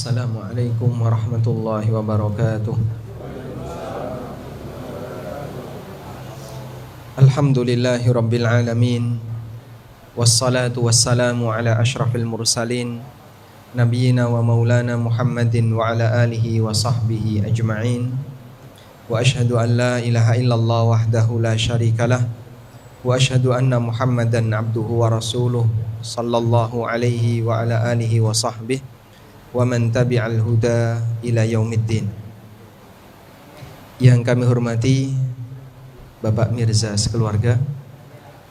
Assalamualaikum warahmatullahi wabarakatuh. Alhamdulillahi rabbil alamin. Wassalatu wassalamu ala ashrafil mursalin Nabiyyina wa maulana Muhammadin wa ala alihi wa sahbihi ajma'in. Wa ashhadu an la ilaha illallah wahdahu la syarikalah. Wa ashhadu anna Muhammadan abduhu wa rasuluh sallallahu alaihi wa ala alihi wa sahbihi wa man tabi'al huda ila yaumiddin. Yang kami hormati Bapak Mirza sekeluarga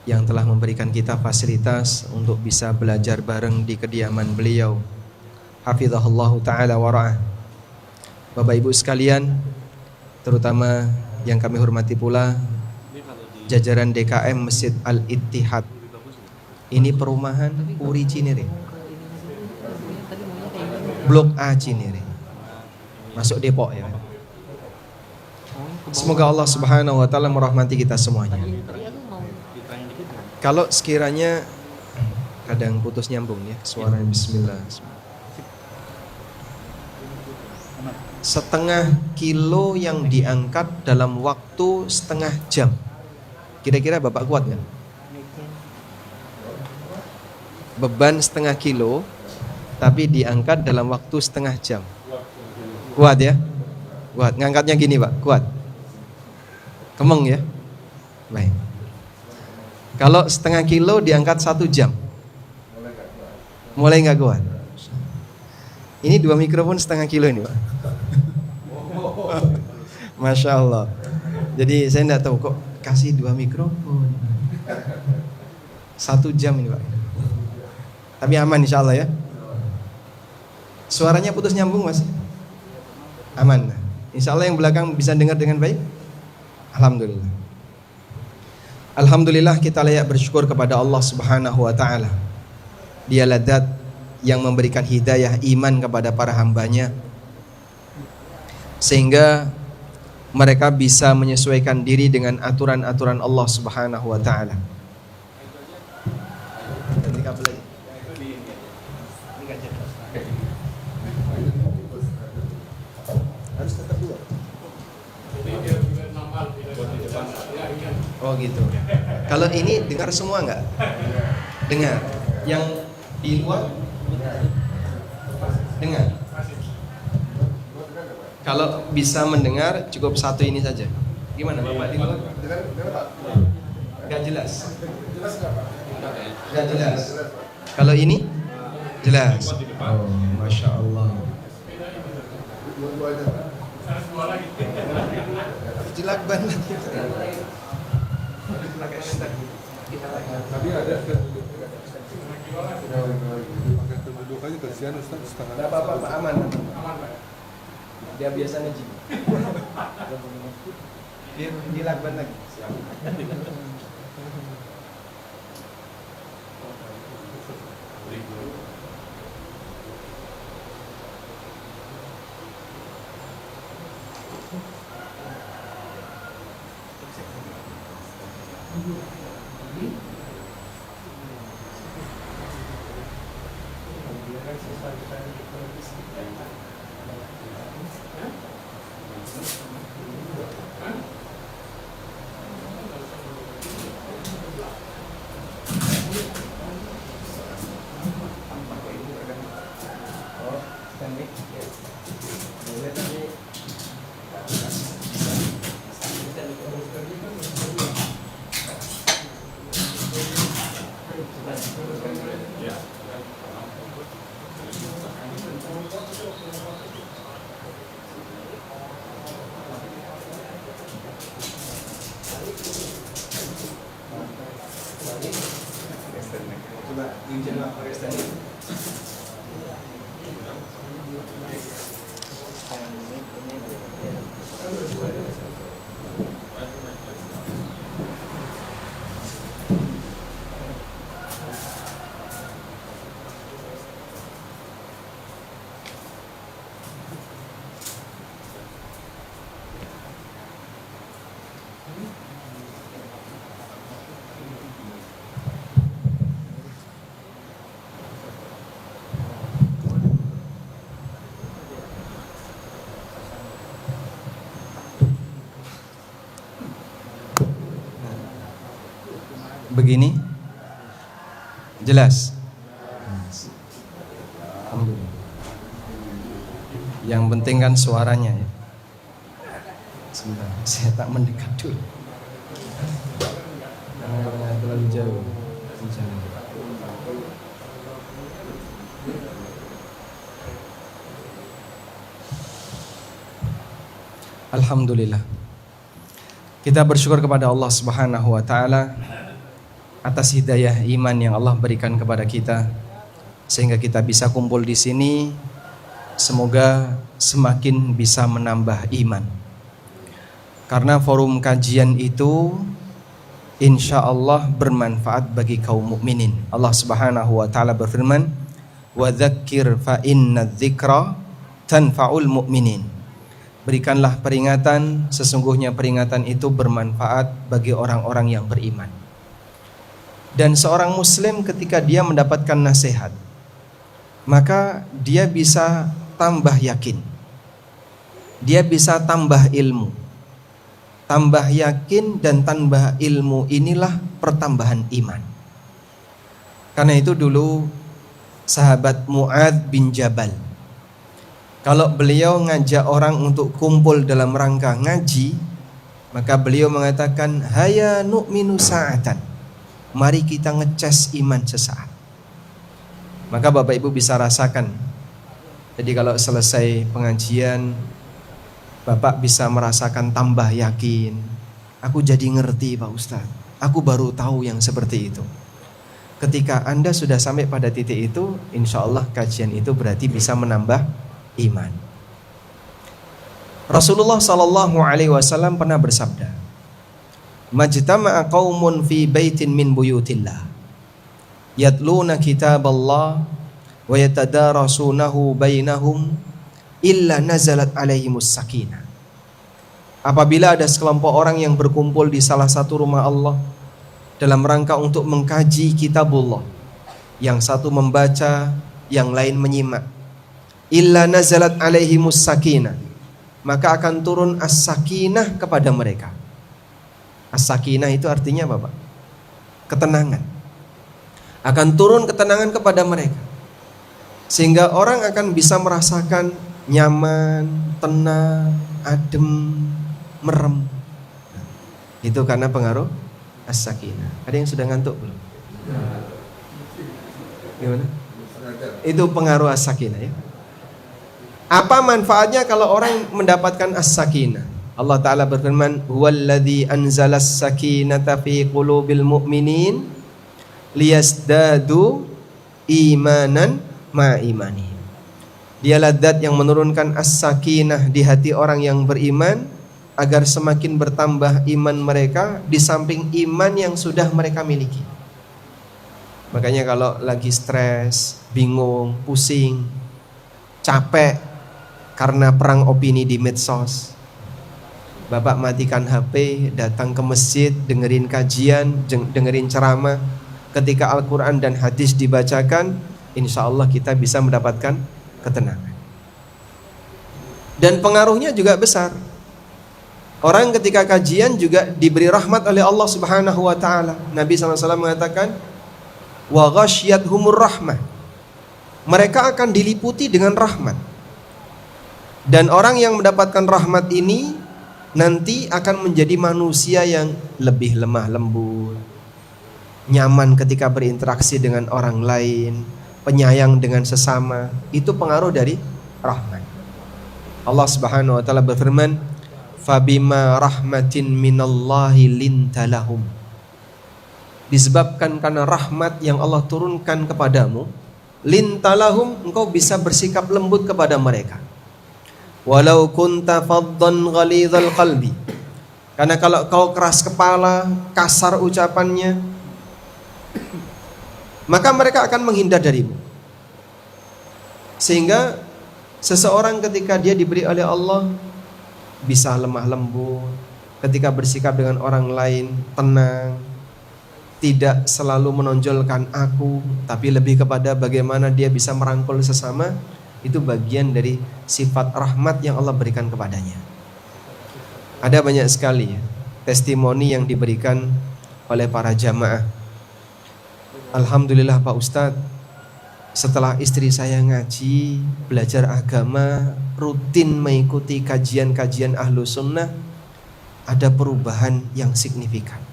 yang telah memberikan kita fasilitas untuk bisa belajar bareng di kediaman beliau, hafizahullahu ta'ala wara'ah. Bapak Ibu sekalian, terutama yang kami hormati pula jajaran DKM Masjid Al-Ittihad. Ini perumahan Puri Cinere, Blok A Cinere, masuk Depok ya. Semoga Allah Subhanahu wa taala merahmati kita semuanya. Kalau sekiranya kadang putus nyambung ya suara, bismillah. Setengah kilo yang diangkat dalam waktu setengah jam. Kira-kira Bapak kuat nggak? Beban setengah kilo tapi diangkat dalam waktu setengah jam. Kuat ya? Kuat. Ngangkatnya gini Pak, kuat. Kemeng ya? Baik. Kalau setengah kilo diangkat 1 jam, mulai nggak kuat. Ini 2 mikrofon setengah kilo ini Pak. Masya Allah. Jadi saya nggak tahu kok kasih 2 mikrofon 1 jam ini Pak. Tapi aman insya Allah ya. Suaranya putus nyambung Mas? Aman. Insya Allah yang belakang bisa dengar dengan baik? Alhamdulillah. Alhamdulillah, kita layak bersyukur kepada Allah Subhanahu wa ta'ala. Dialah zat yang memberikan hidayah iman kepada para hambanya, sehingga mereka bisa menyesuaikan diri dengan aturan-aturan Allah Subhanahu wa ta'ala. Oh gitu. Kalau ini dengar semua nggak? Dengar. Yang di luar dengar. Kalau bisa mendengar cukup satu ini saja. Gimana Bapak di luar? Nggak jelas. Nggak jelas. Kalau ini jelas. Oh, masya Allah. Jelak banget. Tadi ada kedudukannya kesian Ustaz setengah. Enggak apa-apa, aman. Dia biasa ngaji. Dia dilakban lagi. Coba diujian pakai stand. begini? Jelas? Alhamdulillah. Yang penting kan suaranya ya. Sebentar, saya tak mendekat dulu. Karena terlalu jauh. Alhamdulillah. Kita bersyukur kepada Allah Subhanahu wa taala atas hidayah iman yang Allah berikan kepada kita sehingga kita bisa kumpul di sini. Semoga semakin bisa menambah iman. Karena forum kajian itu insya Allah bermanfaat bagi kaum mukminin. Allah Subhanahu wa taala berfirman, "Wa dzakir fa inna dzikra tanfa'ul mu'minin." Berikanlah peringatan, sesungguhnya peringatan itu bermanfaat bagi orang-orang yang beriman. Dan seorang muslim ketika dia mendapatkan nasihat, maka dia bisa tambah yakin. Dia bisa tambah ilmu. Tambah yakin dan tambah ilmu inilah pertambahan iman. Karena itu dulu sahabat Mu'adz bin Jabal, kalau beliau ngajak orang untuk kumpul dalam rangka ngaji, maka beliau mengatakan, "Haya nu'minu sa'atan." Mari kita ngecas iman sesaat. Maka Bapak Ibu bisa rasakan. Jadi kalau selesai pengajian, Bapak bisa merasakan tambah yakin. Aku jadi ngerti Pak Ustadz. Aku baru tahu yang seperti itu. Ketika Anda sudah sampai pada titik itu, insya Allah kajian itu berarti bisa menambah iman. Rasulullah SAW pernah bersabda, "Majtama'a qaumun fi baitin min buyutillah, yatluna kitaballah wa yatadarasunahu bainahum illa nazalat alaihimus sakinah." Apabila ada sekelompok orang yang berkumpul di salah satu rumah Allah dalam rangka untuk mengkaji kitabullah, yang satu membaca, yang lain menyimak, illa nazalat alaihimus sakinah, maka akan turun as-sakinah kepada mereka. As-sakinah itu artinya apa Pak? Ketenangan. Akan turun ketenangan kepada mereka, sehingga orang akan bisa merasakan nyaman, tenang, adem, merem. Itu karena pengaruh as-sakinah. Ada yang sudah ngantuk belum? Gimana? Itu pengaruh as-sakinah ya. Apa manfaatnya kalau orang mendapatkan as-sakinah? Allah Ta'ala berfirman, "Huwallazi anzalas sakinata fi qulubil mu'minin liyazdadu imanan ma'imani." Dialah zat yang menurunkan as-sakinah di hati orang yang beriman agar semakin bertambah iman mereka di samping iman yang sudah mereka miliki. Makanya kalau lagi stres, bingung, pusing, capek karena perang opini di medsos, Bapak matikan HP, datang ke masjid, dengerin kajian, dengerin ceramah. Ketika Al-Quran dan hadis dibacakan, insya Allah kita bisa mendapatkan ketenangan. Dan pengaruhnya juga besar. Orang ketika kajian juga diberi rahmat oleh Allah Subhanahu wa taala. Nabi SAW mengatakan, "Wa ghasyiyathumur rahmah." Mereka akan diliputi dengan rahmat. Dan orang yang mendapatkan rahmat ini nanti akan menjadi manusia yang lebih lemah lembut, nyaman ketika berinteraksi dengan orang lain, penyayang dengan sesama. Itu pengaruh dari rahmat. Allah Subhanahu wa taala berfirman, "Fabima rahmatin minallahi lintalahum." Disebabkan karena rahmat yang Allah turunkan kepadamu, lintalahum, engkau bisa bersikap lembut kepada mereka. Walau kunta faddan ghalidhal qalbi. Karena kalau kau keras kepala, kasar ucapannya, maka mereka akan menghindar darimu. Sehingga seseorang ketika dia diberi oleh Allah bisa lemah lembut, ketika bersikap dengan orang lain tenang, tidak selalu menonjolkan aku, tapi lebih kepada bagaimana dia bisa merangkul sesama. Itu bagian dari sifat rahmat yang Allah berikan kepadanya. Ada banyak sekali ya, testimoni yang diberikan oleh para jamaah Alhamdulillah Pak Ustadz, setelah istri saya ngaji, belajar agama, rutin mengikuti kajian-kajian ahlu sunnah, ada perubahan yang signifikan.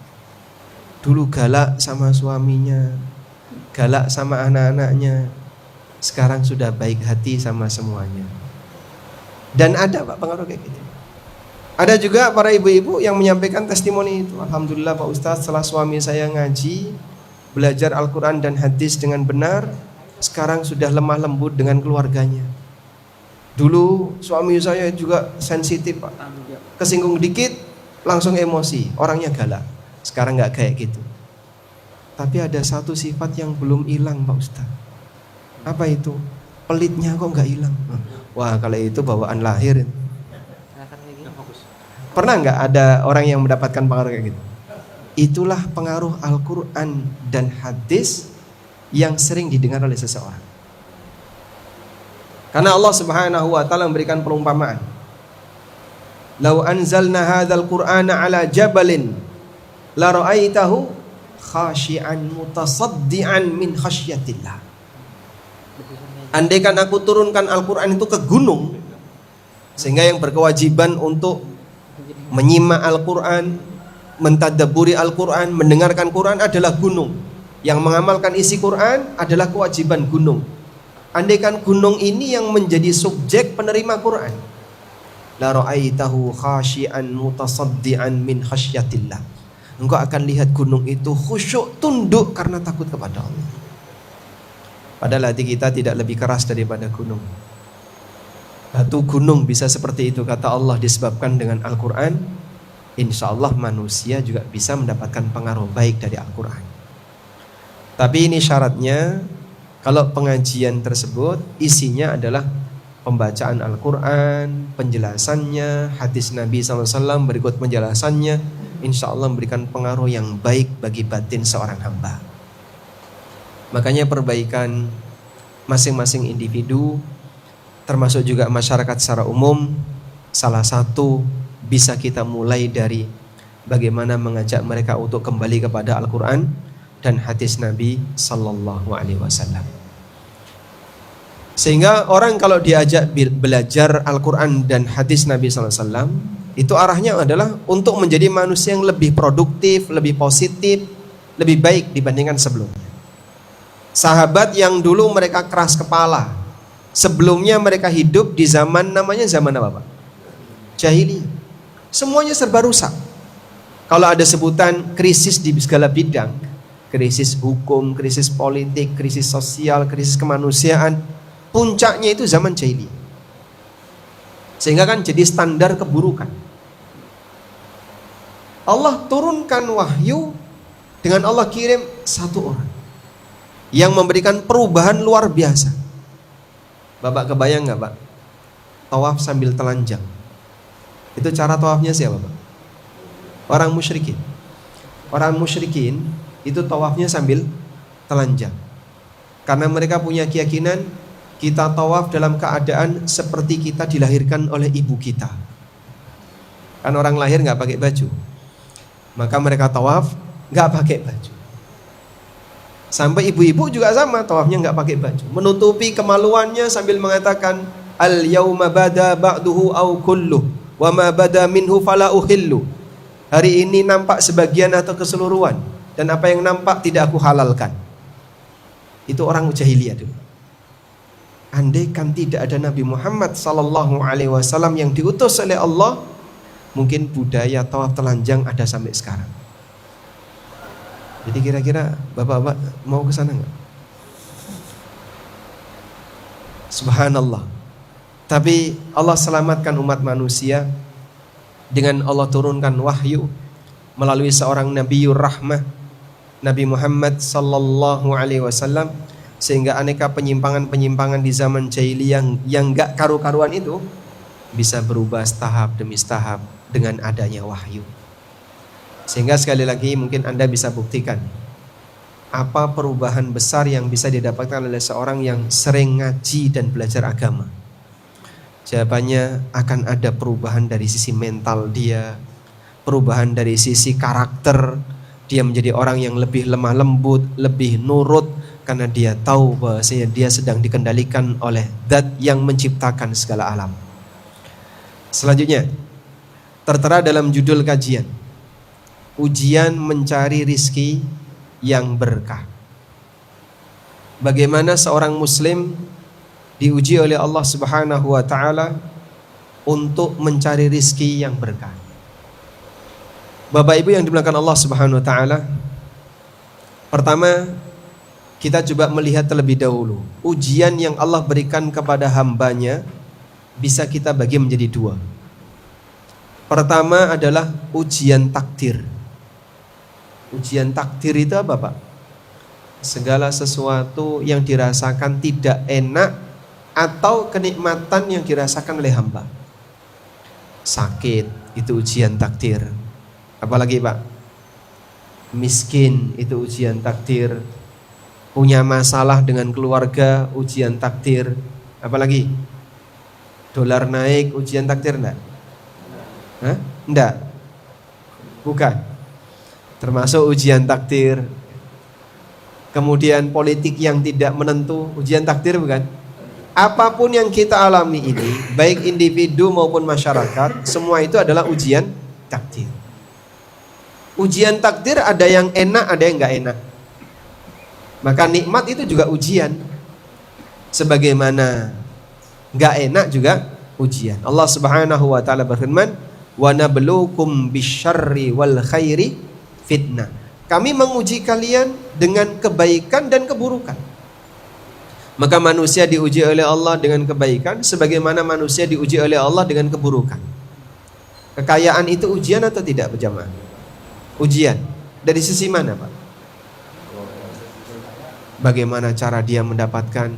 Dulu galak sama suaminya, galak sama anak-anaknya, sekarang sudah baik hati sama semuanya. Dan ada Pak pengaruh kayak gitu. Ada juga para ibu-ibu yang menyampaikan testimoni itu. Alhamdulillah Pak Ustadz, setelah suami saya ngaji, belajar Al-Quran dan hadis dengan benar, sekarang sudah lemah lembut dengan keluarganya. Dulu suami saya juga sensitif Pak, kesinggung dikit langsung emosi, orangnya galak. Sekarang gak kayak gitu. Tapi ada satu sifat yang belum hilang Pak Ustadz. Apa itu? Pelitnya kok gak hilang. Wah kalau itu bawaan lahir. Pernah gak ada orang yang mendapatkan pengaruh kayak gitu? Itulah pengaruh Al-Quran dan hadis yang sering didengar oleh seseorang. Karena Allah Subhanahu wa ta'ala memberikan perumpamaan. Lau anzalna hadzal Qur'ana ala jabalin la ra'aitahu khashi'an mutasaddian min khasyatillah. Andaikan aku turunkan Al-Quran itu ke gunung, sehingga yang berkewajiban untuk menyimak Al-Quran, mentadabburi Al-Quran, mendengarkan Quran adalah gunung. Yang mengamalkan isi Quran adalah kewajiban gunung. Andaikan gunung ini yang menjadi subjek penerima Quran, la ra'aitahu khashi'an mutasaddian min khasyatillah. Engkau akan lihat gunung itu khusyuk, tunduk karena takut kepada Allah. Padahal hati kita tidak lebih keras daripada gunung. Batu gunung bisa seperti itu kata Allah disebabkan dengan Al-Quran. Insya Allah manusia juga bisa mendapatkan pengaruh baik dari Al-Quran. Tapi ini syaratnya, kalau pengajian tersebut isinya adalah pembacaan Al-Quran, penjelasannya, hadis Nabi SAW berikut penjelasannya, insya Allah memberikan pengaruh yang baik bagi batin seorang hamba. Makanya perbaikan masing-masing individu, termasuk juga masyarakat secara umum, salah satu bisa kita mulai dari bagaimana mengajak mereka untuk kembali kepada Al-Quran dan hadis Nabi Sallallahu Alaihi Wasallam. Sehingga orang kalau diajak belajar Al-Quran dan hadis Nabi Sallallahu Alaihi Wasallam, itu arahnya adalah untuk menjadi manusia yang lebih produktif, lebih positif, lebih baik dibandingkan sebelumnya. Sahabat yang dulu mereka keras kepala, sebelumnya mereka hidup di zaman namanya zaman apa Pak? Jahiliyah. Semuanya serba rusak. Kalau ada sebutan krisis di segala bidang, krisis hukum, krisis politik, krisis sosial, krisis kemanusiaan, puncaknya itu zaman jahiliyah. Sehingga kan jadi standar keburukan. Allah turunkan wahyu dengan Allah kirim satu orang yang memberikan perubahan luar biasa. Bapak kebayang gak Pak? Tawaf sambil telanjang. Itu cara tawafnya siapa Pak? Orang musyrikin. Orang musyrikin itu tawafnya sambil telanjang. Karena mereka punya keyakinan kita tawaf dalam keadaan seperti kita dilahirkan oleh ibu kita. Kan orang lahir gak pakai baju. Maka mereka tawaf gak pakai baju. Sampai ibu-ibu juga sama, tawafnya nggak pakai baju, menutupi kemaluannya sambil mengatakan al yauma bada ba'duhu au kullu wa ma bada minhu fala uhillu. Hari ini nampak sebagian atau keseluruhan, dan apa yang nampak tidak aku halalkan. Itu orang jahiliyah dulu. Andaikan tidak ada Nabi Muhammad Sallallahu Alaihi Wasallam yang diutus oleh Allah, mungkin budaya tawaf telanjang ada sampai sekarang. Jadi kira-kira bapak-bapak mau ke sana nggak? Subhanallah. Tapi Allah selamatkan umat manusia dengan Allah turunkan wahyu melalui seorang Nabiur Rahmah, Nabi Muhammad Sallallahu Alaihi Wasallam, sehingga aneka penyimpangan-penyimpangan di zaman jahiliyah yang nggak karu-karuan itu bisa berubah tahap demi tahap dengan adanya wahyu. Sehingga sekali lagi mungkin Anda bisa buktikan apa perubahan besar yang bisa didapatkan oleh seorang yang sering ngaji dan belajar agama. Jawabannya akan ada perubahan dari sisi mental dia, perubahan dari sisi karakter. Dia menjadi orang yang lebih lemah lembut, lebih nurut, karena dia tahu bahwasanya dia sedang dikendalikan oleh Zat yang menciptakan segala alam. Selanjutnya, tertera dalam judul kajian, ujian mencari rizki yang berkah. Bagaimana seorang muslim diuji oleh Allah Subhanahu wa taala untuk mencari rizki yang berkah. Bapak Ibu yang dimuliakan Allah Subhanahu wa taala, pertama kita coba melihat terlebih dahulu ujian yang Allah berikan kepada hambanya bisa kita bagi menjadi dua. Pertama adalah ujian takdir. Ujian takdir itu apa, Pak? Segala sesuatu yang dirasakan tidak enak atau kenikmatan yang dirasakan oleh hamba. Sakit itu ujian takdir. Apalagi, Pak? Miskin itu ujian takdir. Punya masalah dengan keluarga, ujian takdir. Apalagi? Dolar naik, ujian takdir enggak? Hah? Enggak. Bukan. Termasuk ujian takdir. Kemudian politik yang tidak menentu, ujian takdir bukan? Apapun yang kita alami ini, baik individu maupun masyarakat, semua itu adalah ujian takdir. Ujian takdir ada yang enak, ada yang enggak enak. Maka nikmat itu juga ujian. Sebagaimana enggak enak juga ujian. Allah Subhanahu wa taala berfirman, "Wa nabluukum bisyarri wal khairi fitnah." Kami menguji kalian dengan kebaikan dan keburukan. Maka manusia diuji oleh Allah dengan kebaikan sebagaimana manusia diuji oleh Allah dengan keburukan. Kekayaan itu ujian atau tidak, berjamaah? Ujian. Dari sisi mana, Pak? Bagaimana cara dia mendapatkan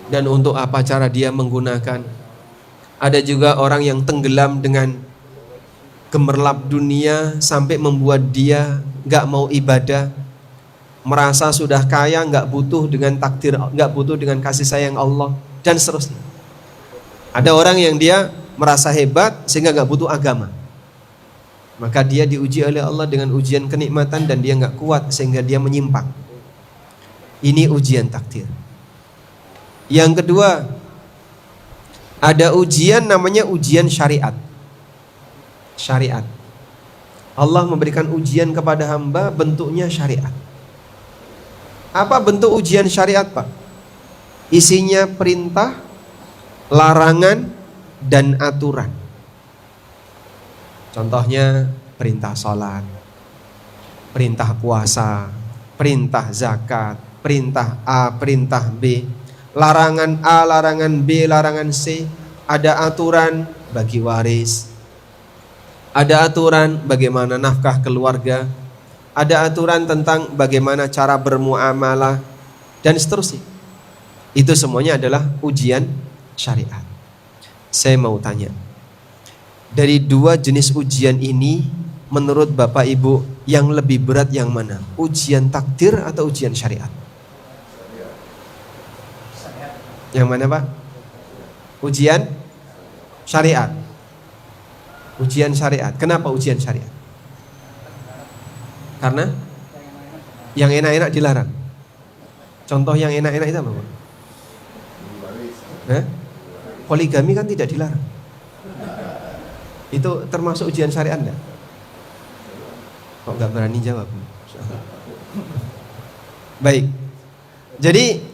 dan untuk apa cara dia menggunakan. Ada juga orang yang tenggelam dengan gemerlap dunia sampai membuat dia gak mau ibadah, merasa sudah kaya, gak butuh dengan takdir, gak butuh dengan kasih sayang Allah, dan seterusnya. Ada orang yang dia merasa hebat sehingga gak butuh agama, maka dia diuji oleh Allah dengan ujian kenikmatan dan dia gak kuat sehingga dia menyimpang. Ini ujian takdir. Yang kedua, ada ujian namanya ujian syariat. Syariat. Allah memberikan ujian kepada hamba bentuknya syariat. Apa bentuk ujian syariat, Pak? Isinya perintah, larangan, dan aturan. Contohnya perintah sholat, perintah puasa, perintah zakat, perintah A, perintah B, larangan A, larangan B, larangan C. Ada aturan bagi waris, ada aturan bagaimana nafkah keluarga, ada aturan tentang bagaimana cara bermuamalah, dan seterusnya. Itu semuanya adalah ujian syariat. Saya mau tanya, dari dua jenis ujian ini, menurut Bapak Ibu, yang lebih berat yang mana? Ujian takdir atau ujian syariat? Yang mana, Pak? Ujian syariat. Ujian syariat. Kenapa ujian syariat? Karena yang enak-enak dilarang. Contoh yang enak-enak itu apa, Pak? Poligami kan tidak dilarang. Itu termasuk ujian syariat enggak? Kok enggak berani jawab? Baik. Jadi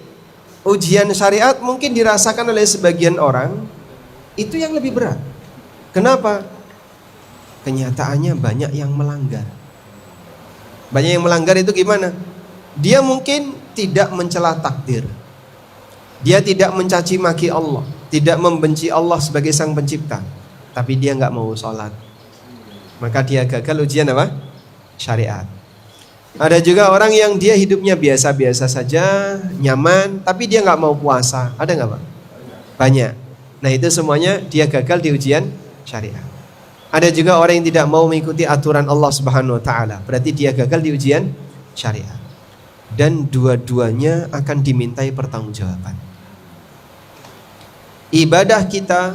ujian syariat mungkin dirasakan oleh sebagian orang itu yang lebih berat. Kenapa? Kenyataannya banyak yang melanggar. Banyak yang melanggar itu gimana? Dia mungkin tidak mencela takdir. Dia tidak mencaci maki Allah, tidak membenci Allah sebagai sang pencipta, tapi dia nggak mau sholat. Maka dia gagal ujian apa? Syariat. Ada juga orang yang dia hidupnya biasa-biasa saja, nyaman, tapi dia nggak mau puasa. Ada nggak, Pak? Banyak. Nah, itu semuanya dia gagal di ujian syariat. Ada juga orang yang tidak mau mengikuti aturan Allah Subhanahu wa taala, berarti dia gagal di ujian syariat. Dan dua-duanya akan dimintai pertanggungjawaban. Ibadah kita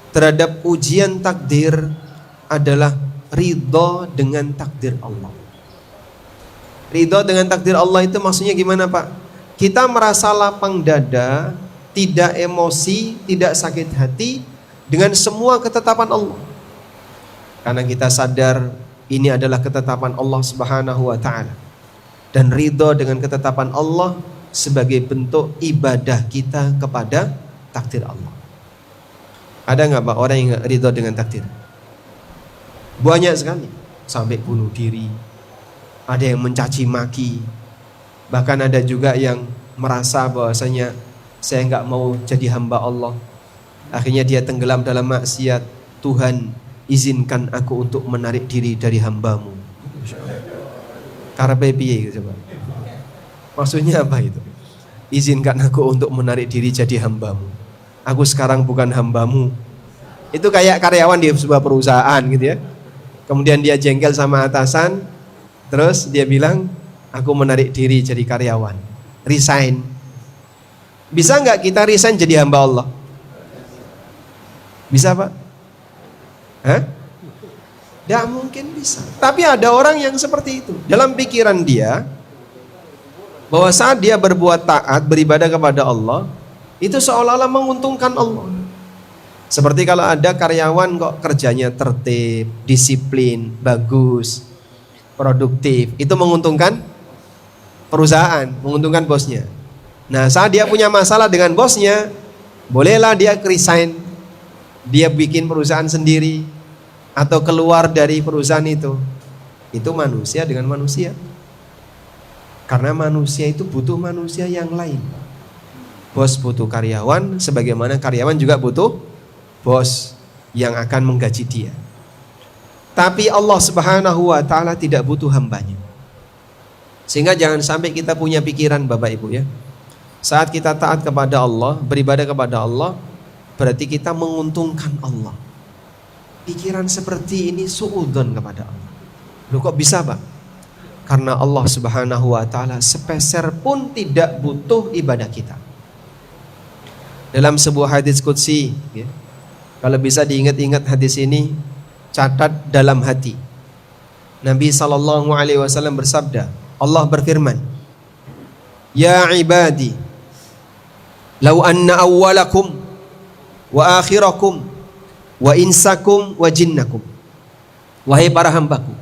terhadap ujian takdir adalah ridho dengan takdir Allah. Ridho dengan takdir Allah itu maksudnya gimana Pak? Kita merasa lapang dada, tidak emosi, tidak sakit hati dengan semua ketetapan Allah. Karena kita sadar ini adalah ketetapan Allah Subhanahu wa taala. Dan ridho dengan ketetapan Allah sebagai bentuk ibadah kita kepada takdir Allah. Ada nggak Pak orang yang ridho dengan takdir? Banyak sekali, sampai bunuh diri. Ada yang mencaci maki. Bahkan ada juga yang merasa bahwasanya saya nggak mau jadi hamba Allah. Akhirnya dia tenggelam dalam maksiat. Tuhan, izinkan aku untuk menarik diri dari hambamu. Karena piye gitu Pak. Maksudnya apa itu? Izinkan aku untuk menarik diri jadi hambamu. Aku sekarang bukan hambamu. Itu kayak karyawan di sebuah perusahaan gitu ya. Kemudian dia jengkel sama atasan. Terus dia bilang, aku menarik diri jadi karyawan. Resign. Bisa nggak kita resign jadi hamba Allah? Bisa Pak? Hah? Tidak mungkin bisa. Tapi ada orang yang seperti itu. Dalam pikiran dia, bahwa saat dia berbuat taat, beribadah kepada Allah, itu seolah-olah menguntungkan Allah. Seperti kalau ada karyawan kok kerjanya tertib, disiplin, bagus, produktif, itu menguntungkan perusahaan, menguntungkan bosnya. Nah, saat dia punya masalah dengan bosnya, bolehlah dia resign, dia bikin perusahaan sendiri, atau keluar dari perusahaan itu. Itu manusia dengan manusia. Karena manusia itu butuh manusia yang lain. Bos butuh karyawan, sebagaimana karyawan juga butuh bos yang akan menggaji dia. Tapi Allah Subhanahu wa taala tidak butuh hambanya. Sehingga jangan sampai kita punya pikiran Bapak Ibu ya. Saat kita taat kepada Allah, beribadah kepada Allah, berarti kita menguntungkan Allah. Pikiran seperti ini suudzon kepada Allah. Loh kok bisa Pak? Karena Allah Subhanahu wa taala sepeser pun tidak butuh ibadah kita. Dalam sebuah hadis qudsi ya, kalau bisa diingat-ingat hadis ini, catat dalam hati. Nabi SAW bersabda, Allah berfirman, Ya ibadi, Lau anna awwalakum wa akhirakum wa insakum wa jinnakum. Wahai para hambaku,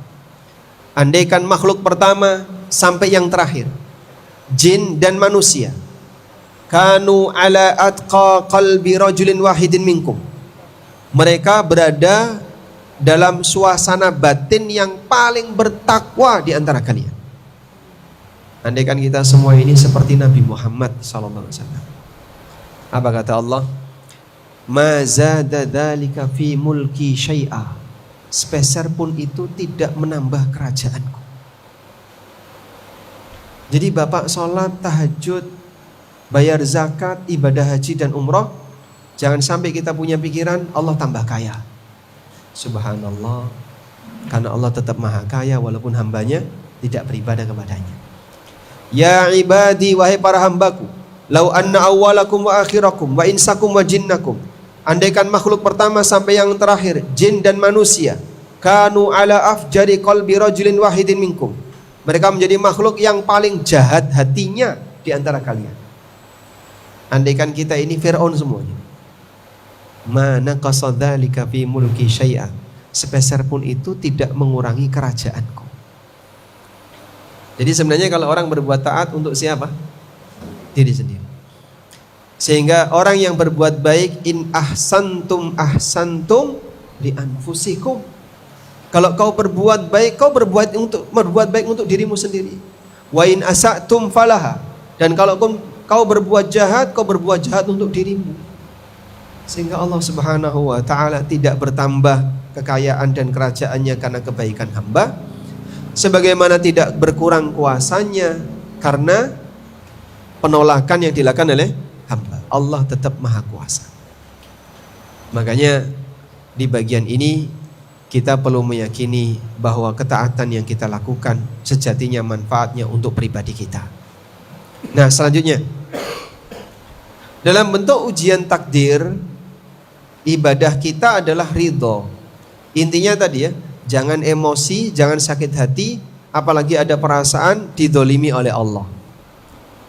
andaikan makhluk pertama sampai yang terakhir, jin dan manusia, kanu ala atqa qalbi rajulin wahidin minkum, mereka berada dalam suasana batin yang paling bertakwa di antara kalian. Andaikan kita semua ini seperti Nabi Muhammad SAW. Apa kata Allah? Ma zada dzalika fi mulki syai'a. Sepeser pun itu tidak menambah kerajaanku. Jadi Bapak sholat, tahajud, bayar zakat, ibadah haji dan umroh, jangan sampai kita punya pikiran Allah tambah kaya. Subhanallah. Karena Allah tetap maha kaya walaupun hambanya tidak beribadah kepadanya. Ya ibadi, wahai para hambaku, lau anna awwalakum wa akhirakum wa insakum wa jinnakum, andaikan makhluk pertama sampai yang terakhir, jin dan manusia, kanu ala afjari qalbi rajulin wahidin minkum, mereka menjadi makhluk yang paling jahat hatinya di antara kalian. Andaikan kita ini Fir'aun semuanya, mana qasadzalika fi mulki syai'a, sepeser pun itu tidak mengurangi kerajaanku. Jadi sebenarnya kalau orang berbuat taat untuk siapa? Diri sendiri. Sehingga orang yang berbuat baik, in ahsantum ahsantum li anfusikum. Kalau kau berbuat baik, kau berbuat baik untuk dirimu sendiri. Wa in asa'tum falaha. Dan kalau kau berbuat jahat, kau berbuat jahat untuk dirimu. Sehingga Allah Subhanahu wa taala tidak bertambah kekayaan dan kerajaannya karena kebaikan hamba, sebagaimana tidak berkurang kuasanya karena penolakan yang dilakukan oleh hamba. Allah tetap maha kuasa. Makanya di bagian ini kita perlu meyakini bahwa ketaatan yang kita lakukan sejatinya manfaatnya untuk pribadi kita. Nah selanjutnya, dalam bentuk ujian takdir, ibadah kita adalah ridho. Intinya tadi ya, jangan emosi, jangan sakit hati apalagi ada perasaan didolimi oleh Allah.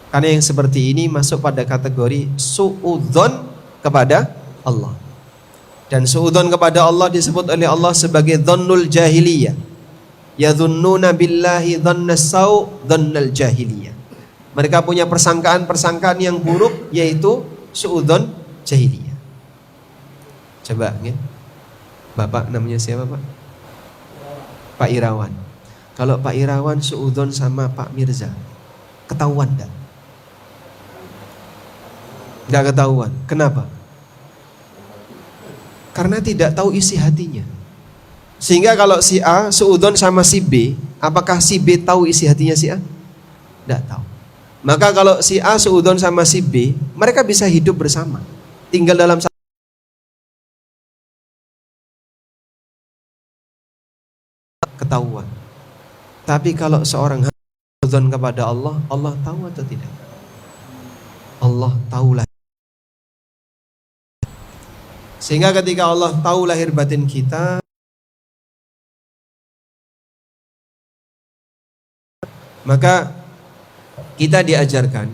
Karena yang seperti ini masuk pada kategori suudzon kepada Allah. Dan suudzon kepada Allah disebut oleh Allah sebagai dhannul jahiliyah. Yadhunnuna billahi dhannas sau dhannal jahiliyah. Mereka punya persangkaan-persangkaan yang buruk, yaitu suudzon jahiliyah. Coba ya. Bapak namanya siapa Pak? Pak Irawan. Kalau Pak Irawan suudzon sama Pak Mirza, ketahuan enggak? Enggak ketahuan. Kenapa? Karena tidak tahu isi hatinya. Sehingga kalau si A suudzon sama si B, apakah si B tahu isi hatinya si A? Tidak tahu. Maka kalau si A suudzon sama si B, mereka bisa hidup bersama, tinggal dalam ketahuan. Tapi kalau seorang suudzon kepada Allah, Allah tahu atau tidak? Allah tahulah. Sehingga ketika Allah tahu lahir batin kita, maka kita diajarkan,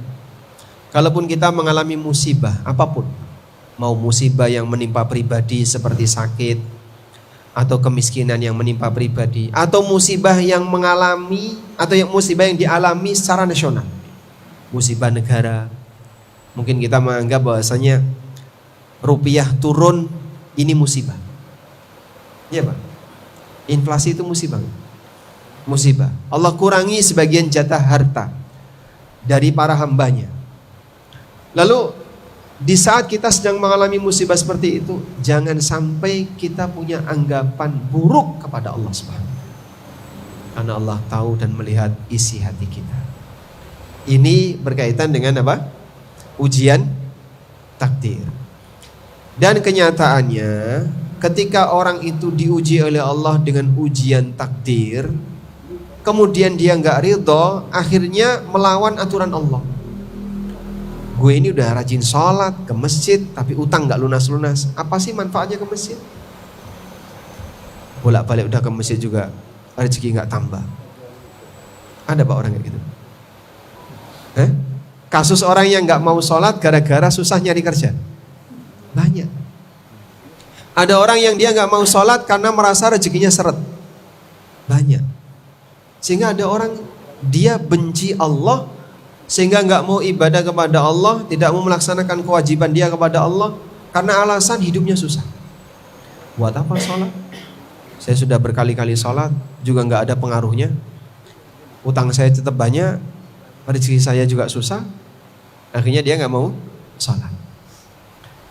kalaupun kita mengalami musibah apapun, mau musibah yang menimpa pribadi seperti sakit, atau kemiskinan yang menimpa pribadi, atau musibah yang mengalami, atau yang musibah yang dialami secara nasional, musibah negara. Mungkin kita menganggap bahwasanya rupiah turun, ini musibah. Iya Pak, inflasi itu musibah. Musibah. Allah kurangi sebagian jatah harta dari para hambanya. Lalu di saat kita sedang mengalami musibah seperti itu, jangan sampai kita punya anggapan buruk kepada Allah Subhanahu. Karena Allah tahu dan melihat isi hati kita. Ini berkaitan dengan apa? Ujian takdir. Dan kenyataannya ketika orang itu diuji oleh Allah dengan ujian takdir, kemudian dia nggak ridho, akhirnya melawan aturan Allah. Gue ini udah rajin sholat, ke masjid, tapi utang nggak lunas-lunas. Apa sih manfaatnya ke masjid? Bolak-balik udah ke masjid juga rezeki nggak tambah. Ada Pak orang kayak gitu? Kasus orang yang nggak mau sholat gara-gara susah nyari kerja. Banyak. Ada orang yang dia nggak mau sholat karena merasa rezekinya seret. Banyak. Sehingga ada orang dia benci Allah, sehingga nggak mau ibadah kepada Allah, tidak mau melaksanakan kewajiban dia kepada Allah karena alasan hidupnya susah. Buat apa sholat? Saya sudah berkali-kali sholat juga nggak ada pengaruhnya. Utang saya tetap banyak, rezeki saya juga susah. Akhirnya dia nggak mau sholat.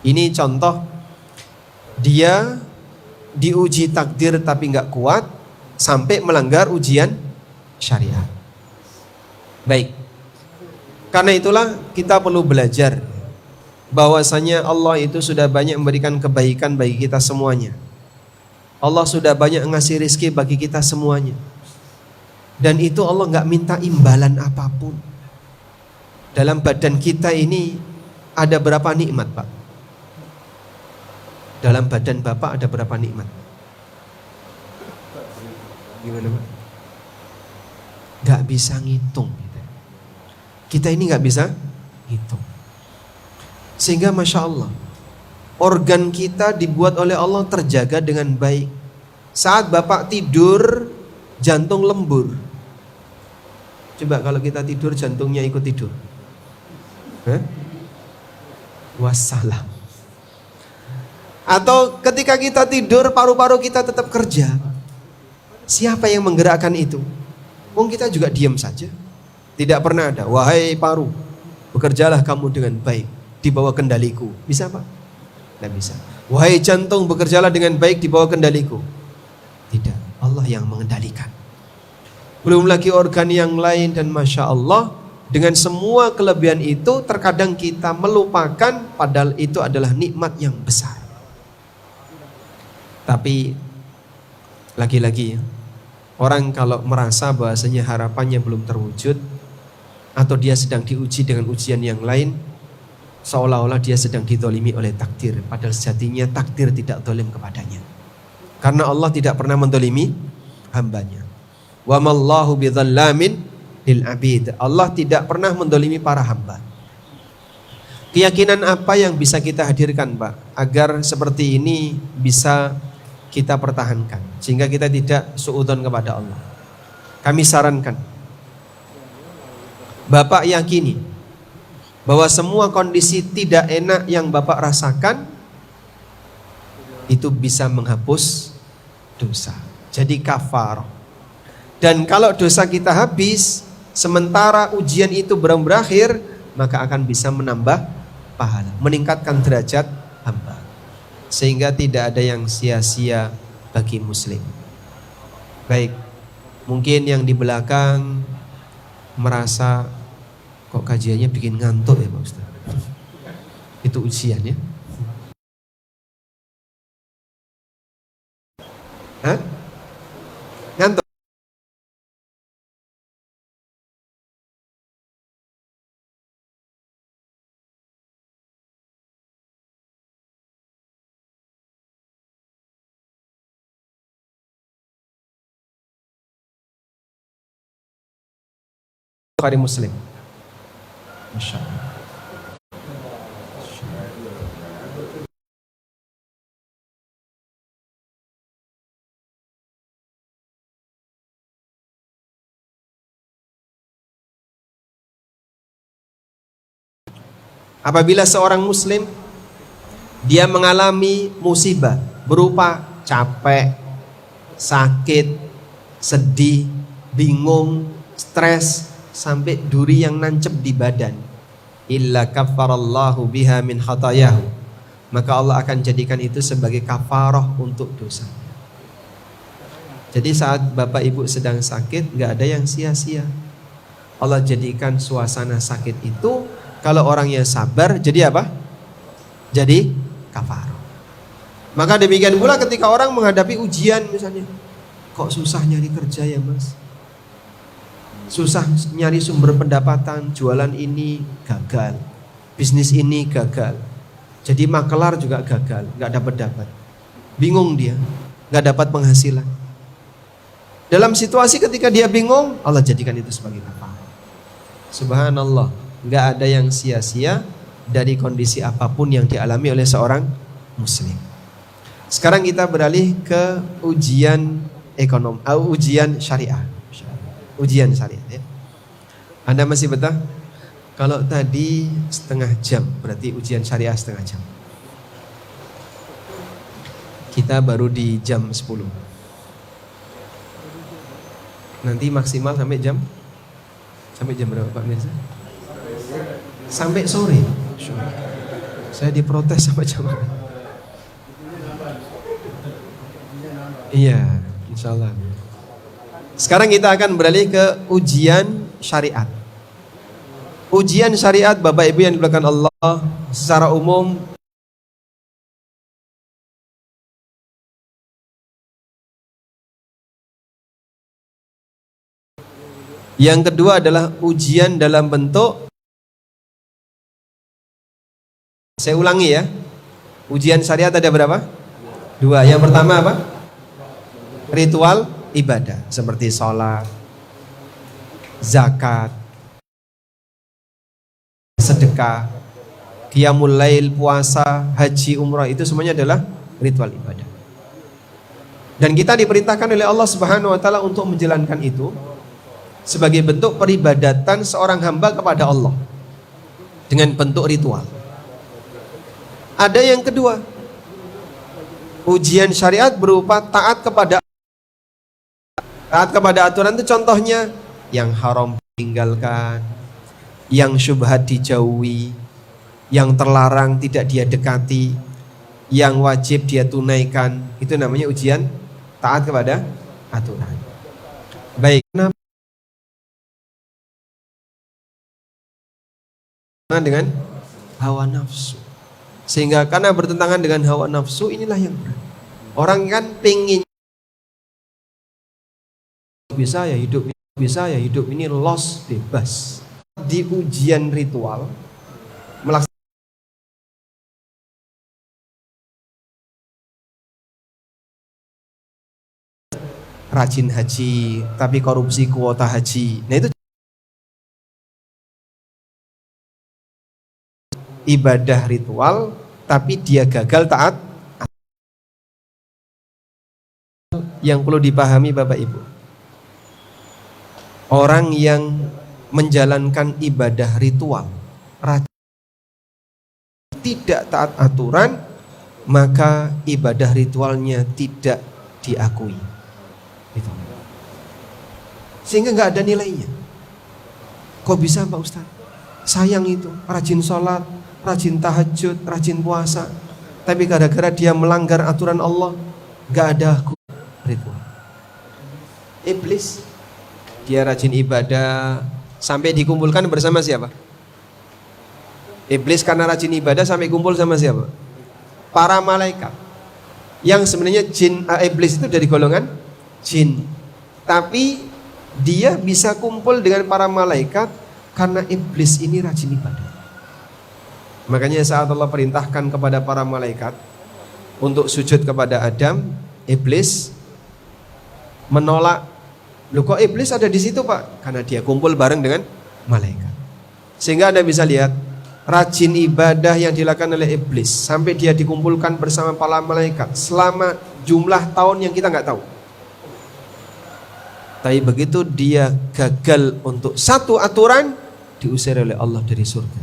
Ini contoh dia diuji takdir tapi nggak kuat sampai melanggar ujian syariat. Baik. Karena itulah kita perlu belajar bahwasanya Allah itu sudah banyak memberikan kebaikan bagi kita semuanya. Allah sudah banyak ngasih rizki bagi kita semuanya. Dan itu Allah nggak minta imbalan apapun. Dalam badan kita ini ada berapa nikmat Pak? Dalam badan Bapak ada berapa nikmat? Gimana Pak? Gak bisa ngitung. Kita ini gak bisa ngitung. Sehingga Masya Allah, organ kita dibuat oleh Allah terjaga dengan baik. Saat Bapak tidur, jantung lembur. Coba kalau kita tidur, jantungnya ikut tidur. Wassalam. Atau ketika kita tidur, paru-paru kita tetap kerja. Siapa yang menggerakkan itu? Kita juga diam saja. Tidak pernah ada, wahai paru, bekerjalah kamu dengan baik, di bawah kendaliku. Bisa Pak? Tidak bisa. Wahai jantung, bekerjalah dengan baik, di bawah kendaliku. Tidak, Allah yang mengendalikan. Belum lagi organ yang lain, dan Masya Allah, dengan semua kelebihan itu, terkadang kita melupakan, padahal itu adalah nikmat yang besar. Tapi lagi-lagi orang kalau merasa bahasanya harapannya belum terwujud, atau dia sedang diuji dengan ujian yang lain, seolah-olah dia sedang dizalimi oleh takdir. Padahal sejatinya takdir tidak zalim kepadanya. Karena Allah tidak pernah menzalimi hambanya. Wa mallahu bidzallamin lil abid. Allah tidak pernah mendolimi para hamba. Keyakinan apa yang bisa kita hadirkan, Pak, agar seperti ini bisa kita pertahankan sehingga kita tidak suudzon kepada Allah? Kami sarankan Bapak yakini bahwa semua kondisi tidak enak yang Bapak rasakan itu bisa menghapus dosa. Jadi kafarah. Dan kalau dosa kita habis, sementara ujian itu belum berakhir, maka akan bisa menambah pahala, meningkatkan derajat hamba. Sehingga tidak ada yang sia-sia bagi muslim. Baik, mungkin yang di belakang merasa kok kajiannya bikin ngantuk ya Pak Ustaz. Itu ujian ya. Hah? Ngantuk? Bukhari Muslim. Masya Allah. Apabila seorang muslim dia mengalami musibah berupa capek, sakit, sedih, bingung, stres, sampai duri yang nancep di badan, illa kaffarallahu biha min khatayahu, maka Allah akan jadikan itu sebagai kafarah untuk dosa. Jadi saat Bapak Ibu sedang sakit, gak ada yang sia-sia. Allah jadikan suasana sakit itu, kalau orangnya sabar, jadi apa? Jadi kafarah. Maka demikian pula ketika orang menghadapi ujian misalnya, kok susah nyari kerja ya Mas? Susah nyari sumber pendapatan, jualan ini gagal, bisnis ini gagal, jadi makelar juga gagal, gak dapat. Bingung dia, gak dapat penghasilan. Dalam situasi ketika dia bingung, Allah jadikan itu sebagai kafarah. Subhanallah, gak ada yang sia-sia dari kondisi apapun yang dialami oleh seorang muslim. Sekarang kita beralih ke ujian ekonomi, ujian syariah. Ujian syariah ya. Anda masih betah? Kalau tadi setengah jam, berarti ujian syariah setengah jam. Kita baru di jam 10. Nanti maksimal sampai jam berapa Pak Mirza? Sampai sore. Saya diprotes sama jamaah. Iya, insyaallah. Sekarang kita akan beralih ke ujian syariat. Ujian syariat Bapak Ibu yang dimuliakan Allah, secara umum yang kedua adalah ujian dalam bentuk, saya ulangi ya, ujian syariat ada berapa? Dua. Yang pertama apa? Ritual ibadah seperti sholat, zakat, sedekah, qiyamul lail, puasa, haji, umrah, itu semuanya adalah ritual ibadah. Dan kita diperintahkan oleh Allah Subhanahu wa taala untuk menjalankan itu sebagai bentuk peribadatan seorang hamba kepada Allah dengan bentuk ritual. Ada yang kedua, ujian syariat berupa taat kepada aturan itu, contohnya yang haram tinggalkan, yang syubhat dijauhi, yang terlarang tidak dia dekati, yang wajib dia tunaikan. Itu namanya ujian taat kepada aturan. Baik, dengan hawa nafsu, sehingga karena bertentangan dengan hawa nafsu inilah yang berat. Orang kan pengen bisa ya hidup ini los, bebas. Di ujian ritual rajin haji tapi korupsi kuota haji. Nah itu ibadah ritual tapi dia gagal taat. Yang perlu dipahami Bapak Ibu, orang yang menjalankan ibadah ritual tidak taat aturan, maka ibadah ritualnya tidak diakui. Gitu. Sehingga nggak ada nilainya. Kok bisa Pak Ustaz? Sayang itu, rajin sholat, rajin tahajud, rajin puasa, tapi gara-gara dia melanggar aturan Allah, nggak ada ritual. Iblis, dia rajin ibadah sampai dikumpulkan bersama siapa? Iblis karena rajin ibadah sampai kumpul sama siapa? Para malaikat. Yang sebenarnya iblis itu dari golongan jin. Tapi dia bisa kumpul dengan para malaikat karena iblis ini rajin ibadah. Makanya saat Allah perintahkan kepada para malaikat untuk sujud kepada Adam, iblis menolak. Loh kok iblis ada di situ Pak? Karena dia kumpul bareng dengan malaikat. Sehingga Anda bisa lihat rajin ibadah yang dilakukan oleh iblis sampai dia dikumpulkan bersama para malaikat selama jumlah tahun yang kita nggak tahu. Tapi begitu dia gagal untuk satu aturan, diusir oleh Allah dari surga.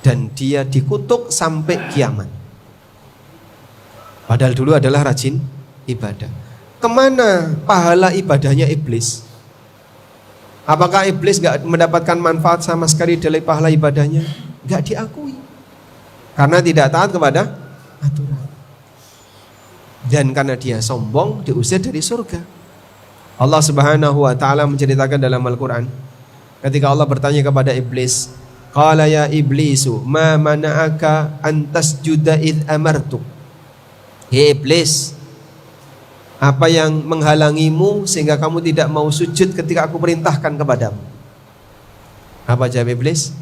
Dan dia dikutuk sampai kiamat. Padahal dulu adalah rajin ibadah. Kemana pahala ibadahnya iblis? Apakah iblis gak mendapatkan manfaat sama sekali dari pahala ibadahnya? Gak diakui. Karena tidak taat kepada aturan. Dan karena dia sombong, diusir dari surga. Allah Subhanahu wa ta'ala menceritakan dalam Al-Quran, ketika Allah bertanya kepada iblis, qala ya iblisu ma mana'aka an tasjuda id amartuk. Hei iblis, apa yang menghalangimu sehingga kamu tidak mau sujud ketika aku perintahkan kepadamu? Apa jawab iblis?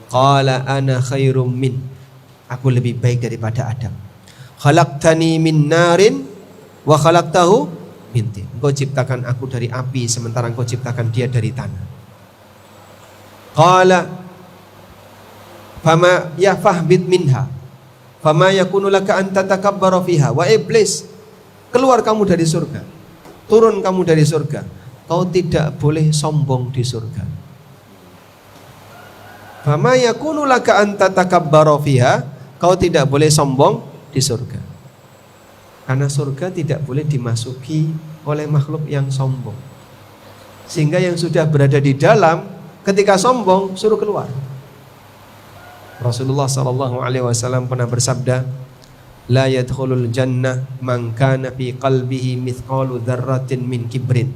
Qala ana khairum min. Aku lebih baik daripada Adam. Khalaqtani min narin wa khalaqtahu min tin. Engkau ciptakan aku dari api sementara engkau ciptakan dia dari tanah. Qala fama ya fahbit minha fama yakunu laka an tatakabbara fiha. Wa iblis, keluar kamu dari surga, turun kamu dari surga, kau tidak boleh sombong di surga. Fama yakunu laka an tatakabbara fiha, kau tidak boleh sombong di surga. Karena surga tidak boleh dimasuki oleh makhluk yang sombong. Sehingga yang sudah berada di dalam ketika sombong suruh keluar. Rasulullah SAW pernah bersabda, la yadkhulul jannah man kana fi qalbihi mithqalu dzarratin min kibrin.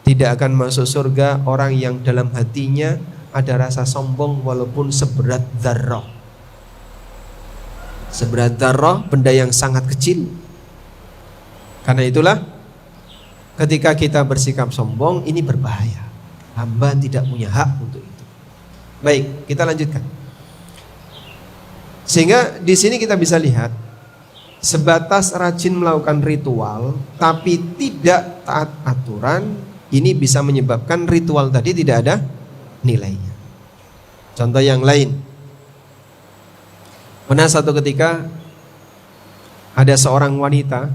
Tidak akan masuk surga orang yang dalam hatinya ada rasa sombong walaupun seberat dzarrah. Seberat dzarrah, benda yang sangat kecil. Karena itulah ketika kita bersikap sombong ini berbahaya. Hamba tidak punya hak untuk itu. Baik, kita lanjutkan. Sehingga di sini kita bisa lihat sebatas rajin melakukan ritual tapi tidak taat aturan, ini bisa menyebabkan ritual tadi tidak ada nilainya. Contoh yang lain, pernah satu ketika ada seorang wanita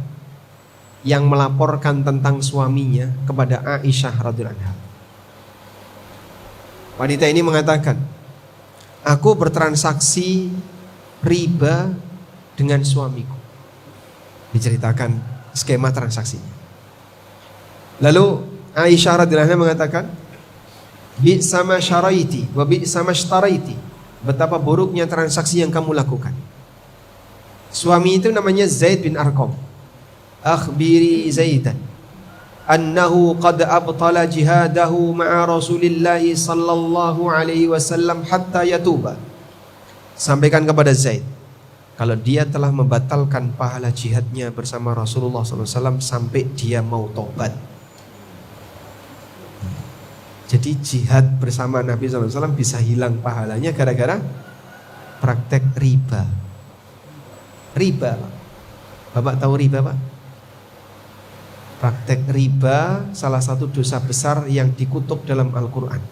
yang melaporkan tentang suaminya kepada Aisyah radhiyallahu anha. Wanita ini mengatakan, aku bertransaksi riba dengan suamiku. Diceritakan skema transaksinya. Lalu Aisyah radhiyallahu anha mengatakan, bi sama syaraiti wa bi sama sytaraiti. Betapa buruknya transaksi yang kamu lakukan. Suami itu namanya Zaid bin Arqam. Akhbiri Zaidan annahu qad abtala jihadahu ma'a Rasulillah sallallahu alaihi wasallam hatta yatuba. Sampaikan kepada Zaid kalau dia telah membatalkan pahala jihadnya bersama Rasulullah SAW sampai dia mau tobat. Jadi jihad bersama Nabi SAW bisa hilang pahalanya gara-gara praktek riba. Riba, Bapak tahu riba Pak? Praktek riba salah satu dosa besar yang dikutuk dalam Al-Quran.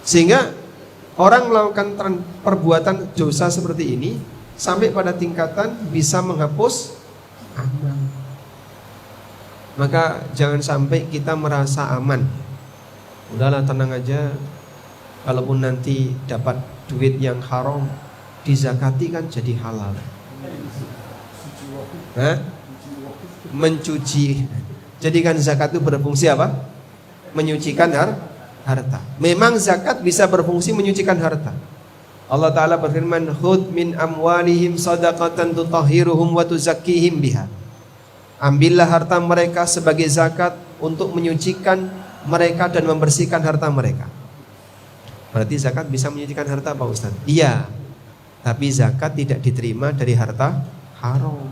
Sehingga orang melakukan perbuatan dosa seperti ini sampai pada tingkatan bisa menghapus amal. Maka jangan sampai kita merasa aman. Udahlah, tenang aja. Kalaupun nanti dapat duit yang haram, dizakati kan jadi halal. Mencuci. Jadikan zakat itu berfungsi apa? Menyucikan harta. Memang zakat bisa berfungsi menyucikan harta. Allah Ta'ala berfirman, khudh min amwalihim sadaqatan tutahhiruhum wa tuzakkihim biha. Ambillah harta mereka sebagai zakat untuk menyucikan mereka dan membersihkan harta mereka. Berarti zakat bisa menyucikan harta Pak Ustaz? Iya. Tapi zakat tidak diterima dari harta haram.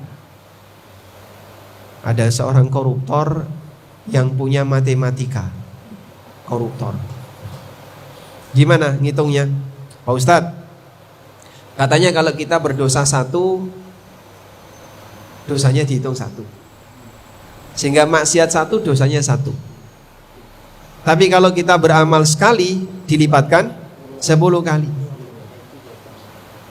Ada seorang koruptor yang punya matematika. Koruptor. Gimana ngitungnya? Pak Ustaz, katanya kalau kita berdosa satu, dosanya dihitung satu. Sehingga maksiat satu, dosanya satu. Tapi kalau kita beramal sekali, dilipatkan 10 kali.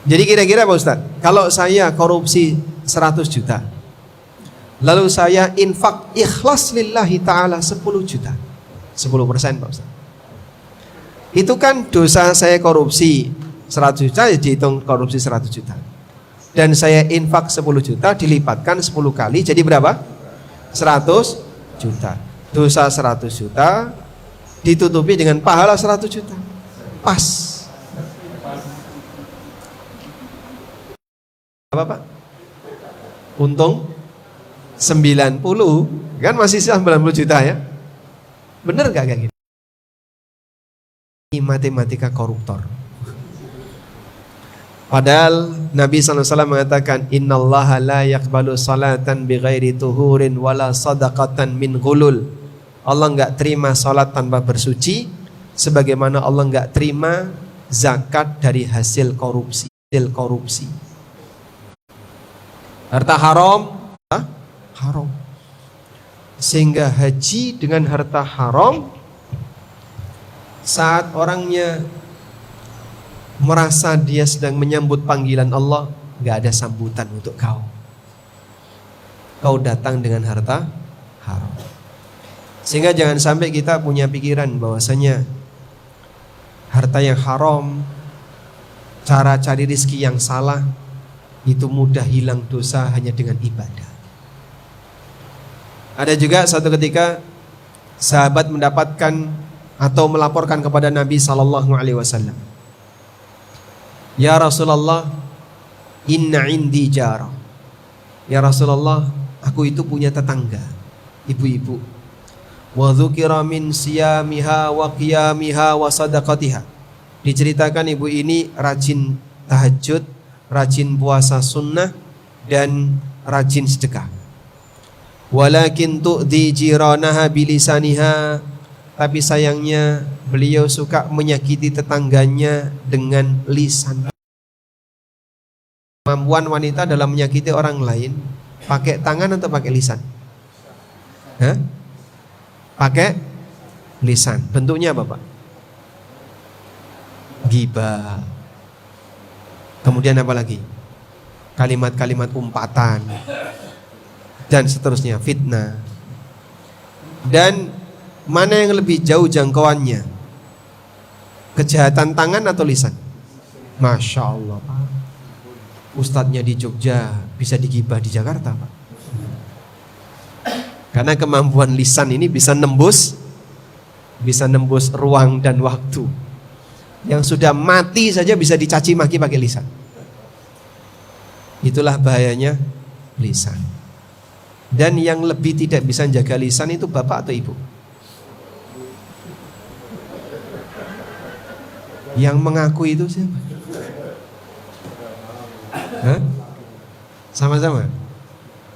Jadi kira-kira Pak Ustaz, kalau saya korupsi 100 juta, lalu saya infak ikhlas lillahi ta'ala 10 juta, 10% Pak Ustaz, itu kan dosa saya korupsi 100 juta, dihitung korupsi 100 juta. Dan saya infak 10 juta, dilipatkan 10 kali, jadi berapa? 100 juta. Dosa 100 juta ditutupi dengan pahala 100 juta. Pas. Apa Pak? Untung 90, kan masih 90 juta ya. Bener gak kayak gitu? Ini matematika koruptor. Padahal Nabi SAW mengatakan, innallaha la yaqbalu salatan bighairi tuhurin wala sadaqatan min ghulul. Allah enggak terima salat tanpa bersuci, sebagaimana Allah enggak terima zakat dari hasil korupsi. Harta haram, haram. Sehingga haji dengan harta haram, saat orangnya merasa dia sedang menyambut panggilan Allah, gak ada sambutan untuk kau. Kau datang dengan harta haram. Sehingga jangan sampai kita punya pikiran bahwasanya harta yang haram, cara cari rizki yang salah, itu mudah hilang dosa hanya dengan ibadah. Ada juga suatu ketika sahabat mendapatkan atau melaporkan kepada Nabi SAW, ya Rasulullah, inna indi jara. Ya Rasulullah, aku itu punya tetangga, ibu-ibu. Wa dzukira min siyamiha wa qiyamiha wa sadaqatiha. Diceritakan ibu ini rajin tahajud, rajin puasa sunnah, dan rajin sedekah. Walakin tu'dhi jiranaha bilisaniha. Tapi sayangnya beliau suka menyakiti tetangganya dengan lisan. Kemampuan wanita dalam menyakiti orang lain, pakai tangan atau pakai lisan? Pakai lisan. Bentuknya apa Pak? Ghibah. Kemudian apa lagi? Kalimat-kalimat umpatan dan seterusnya, fitnah. Dan mana yang lebih jauh jangkauannya? Kejahatan tangan atau lisan? Masya Allah Pak, ustadznya di Jogja bisa digibah di Jakarta Pak. Karena kemampuan lisan ini bisa nembus ruang dan waktu. Yang sudah mati saja bisa dicaci maki pakai lisan. Itulah bahayanya lisan. Dan yang lebih tidak bisa jaga lisan itu bapak atau ibu? Yang mengaku itu siapa? Sama-sama.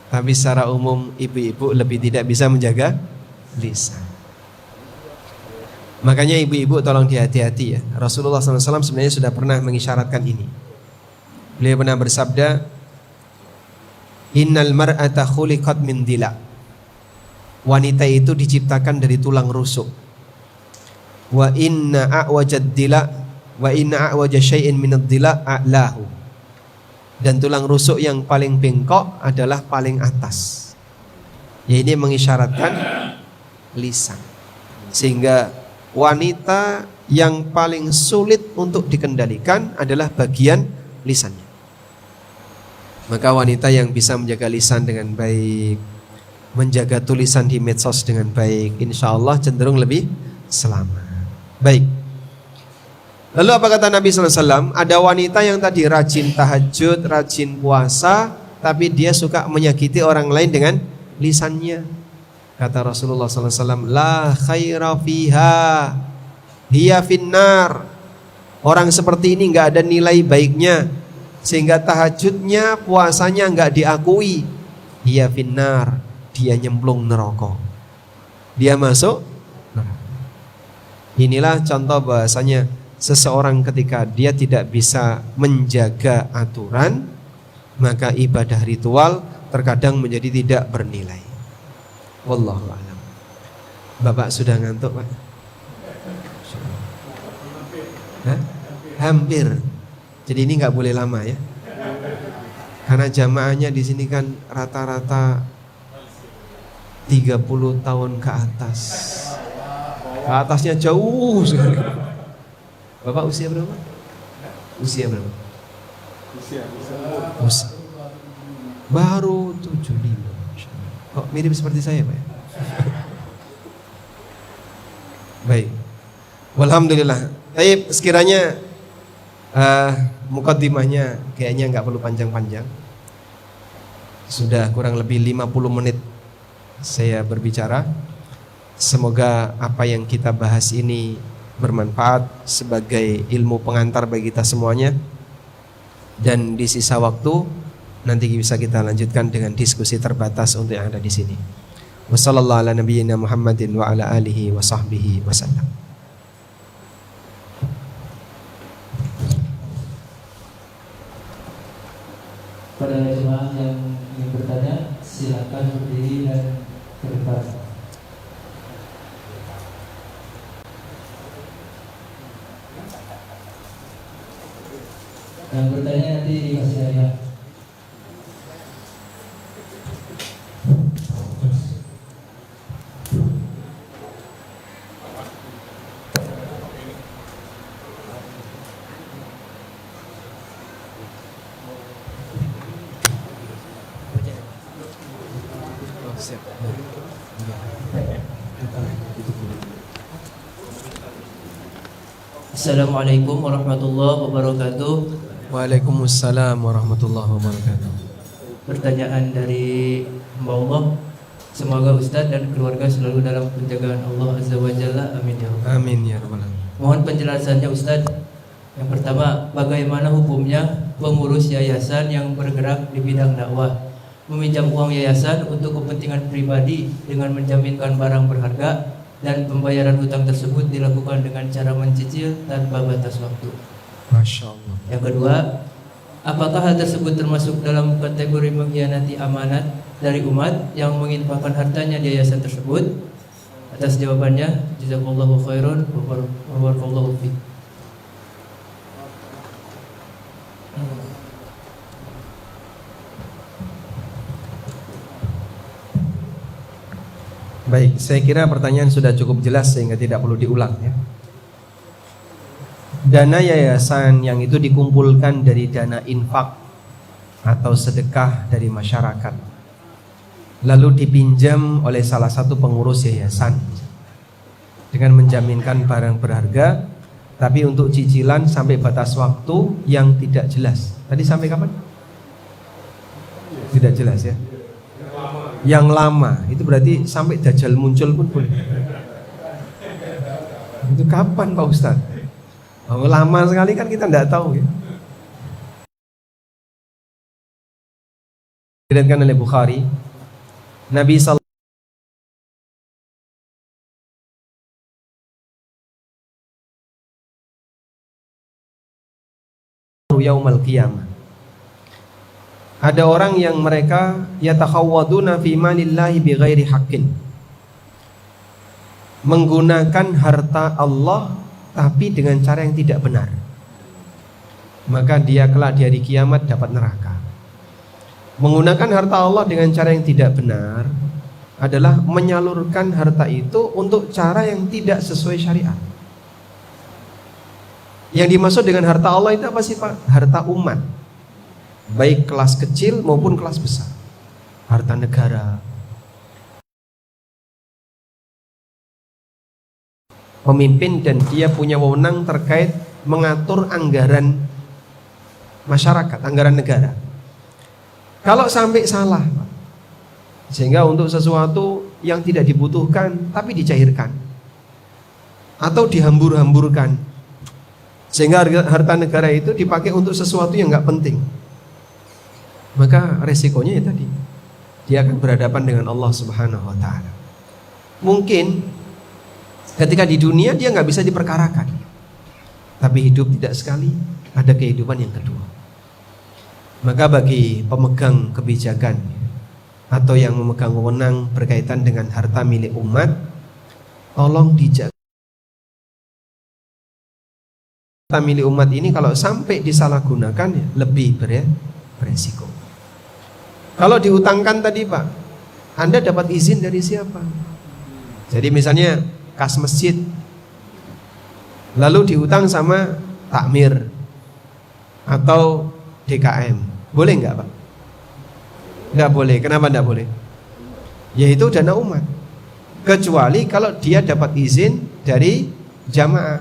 Tapi secara umum ibu-ibu lebih tidak bisa menjaga lisan. Makanya ibu-ibu tolong dihati-hati ya. Rasulullah SAW sebenarnya sudah pernah mengisyaratkan ini. Beliau pernah bersabda, innal mar'ata khuliqat min dila. wanita itu diciptakan dari tulang rusuk. Wa inna a'waja syai'in minad dila a'lahu. Dan tulang rusuk yang paling bengkok adalah paling atas. Ya, ini mengisyaratkan lisan. Sehingga wanita yang paling sulit untuk dikendalikan adalah bagian lisannya. Maka wanita yang bisa menjaga lisan dengan baik, menjaga tulisan di medsos dengan baik, insya Allah cenderung lebih selamat. Baik. Lalu apa kata Nabi SAW? Ada wanita yang tadi rajin tahajud, rajin puasa, tapi dia suka menyakiti orang lain dengan lisannya. Kata Rasulullah SAW, la khaira fiha, hiya finnar. Orang seperti ini nggak ada nilai baiknya, sehingga tahajudnya, puasanya nggak diakui. Hiya finnar, dia nyemplung neraka, dia masuk neraka. Inilah contoh bahasanya seseorang ketika dia tidak bisa menjaga aturan, maka ibadah ritual terkadang menjadi tidak bernilai. Wallahu a'lam. Bapak sudah ngantuk, Pak? Hah? Hampir. Jadi ini nggak boleh lama ya. Karena jamaahnya di sini kan rata-rata 30 tahun ke atas. Ke atasnya jauh sekali. Bapak usia berapa? Usia berapa? Usia. Baru 75. Kok mirip seperti saya, Pak? Baik. Alhamdulillah. Tapi sekiranya mukaddimahnya kayaknya nggak perlu panjang-panjang. Sudah kurang lebih 50 menit saya berbicara. Semoga apa yang kita bahas ini bermanfaat sebagai ilmu pengantar bagi kita semuanya. Dan di sisa waktu nanti bisa kita lanjutkan dengan diskusi terbatas untuk yang ada di sini. Wassallallahu ala nabiyyina Muhammadin wa ala alihi wa sahbihi wasallam. Pada jemaah yang ingin bertanya, silakan berdiri dan ke depan. Yang bertanya nanti dikasih hadiah. Assalamualaikum warahmatullahi wabarakatuh. Waalaikumsalam warahmatullahi wabarakatuh. Pertanyaan dari Mbak Allah. Semoga Ustadz dan keluarga selalu dalam penjagaan Allah Azza wa Jalla. Amin ya Allah. Amin ya rabbal alamin. Mohon penjelasannya Ustadz. Yang pertama, bagaimana hukumnya pengurus yayasan yang bergerak di bidang dakwah meminjam uang yayasan untuk kepentingan pribadi dengan menjaminkan barang berharga dan pembayaran hutang tersebut dilakukan dengan cara mencicil tanpa batas waktu. Masya Allah. Yang kedua, apakah hal tersebut termasuk dalam kategori mengkhianati amanat dari umat yang menginfakkan hartanya di yayasan tersebut? Atas jawabannya, jazakallahu khairan wa barakallahu fiik. Baik, saya kira pertanyaan sudah cukup jelas sehingga tidak perlu diulang ya. Dana yayasan yang itu dikumpulkan dari dana infak atau sedekah dari masyarakat, lalu dipinjam oleh salah satu pengurus yayasan dengan menjaminkan barang berharga, tapi untuk cicilan sampai batas waktu yang tidak jelas. Tadi sampai kapan? Tidak jelas ya. Yang lama itu berarti sampai Dajjal muncul pun boleh. Itu kapan Pak Ustadz? Oh, lama sekali kan kita tidak tahu ya. Diriwayatkan oleh Bukhari, Nabi sallallahu yaumal qiyamah. Ada orang yang mereka yatakhawwaduna fi malillahi bighairi haqqin. menggunakan harta Allah tapi dengan cara yang tidak benar, maka dia kelak di hari kiamat dapat neraka. Menggunakan harta Allah dengan cara yang tidak benar adalah menyalurkan harta itu untuk cara yang tidak sesuai syariat. Yang dimaksud dengan harta Allah itu apa sih Pak? Harta umat, baik kelas kecil maupun kelas besar. Harta negara, pemimpin dan dia punya wewenang terkait mengatur anggaran masyarakat, anggaran negara. Kalau sampai salah, sehingga untuk sesuatu yang tidak dibutuhkan tapi dicairkan atau dihambur-hamburkan, sehingga harta negara itu dipakai untuk sesuatu yang nggak penting, maka resikonya ya tadi, dia akan berhadapan dengan Allah Subhanahu Wa Taala. Mungkin ketika di dunia dia nggak bisa diperkarakan, tapi hidup tidak sekali ada kehidupan yang kedua. Maka bagi pemegang kebijakan atau yang memegang wewenang berkaitan dengan harta milik umat, tolong dijaga. Harta milik umat ini kalau sampai disalahgunakan ya lebih beresiko. Kalau diutangkan tadi Pak, Anda dapat izin dari siapa? Jadi misalnya kas masjid, lalu diutang sama takmir atau DKM, boleh nggak Pak? Nggak boleh. Kenapa nggak boleh? Yaitu dana umat, kecuali kalau dia dapat izin dari jamaah,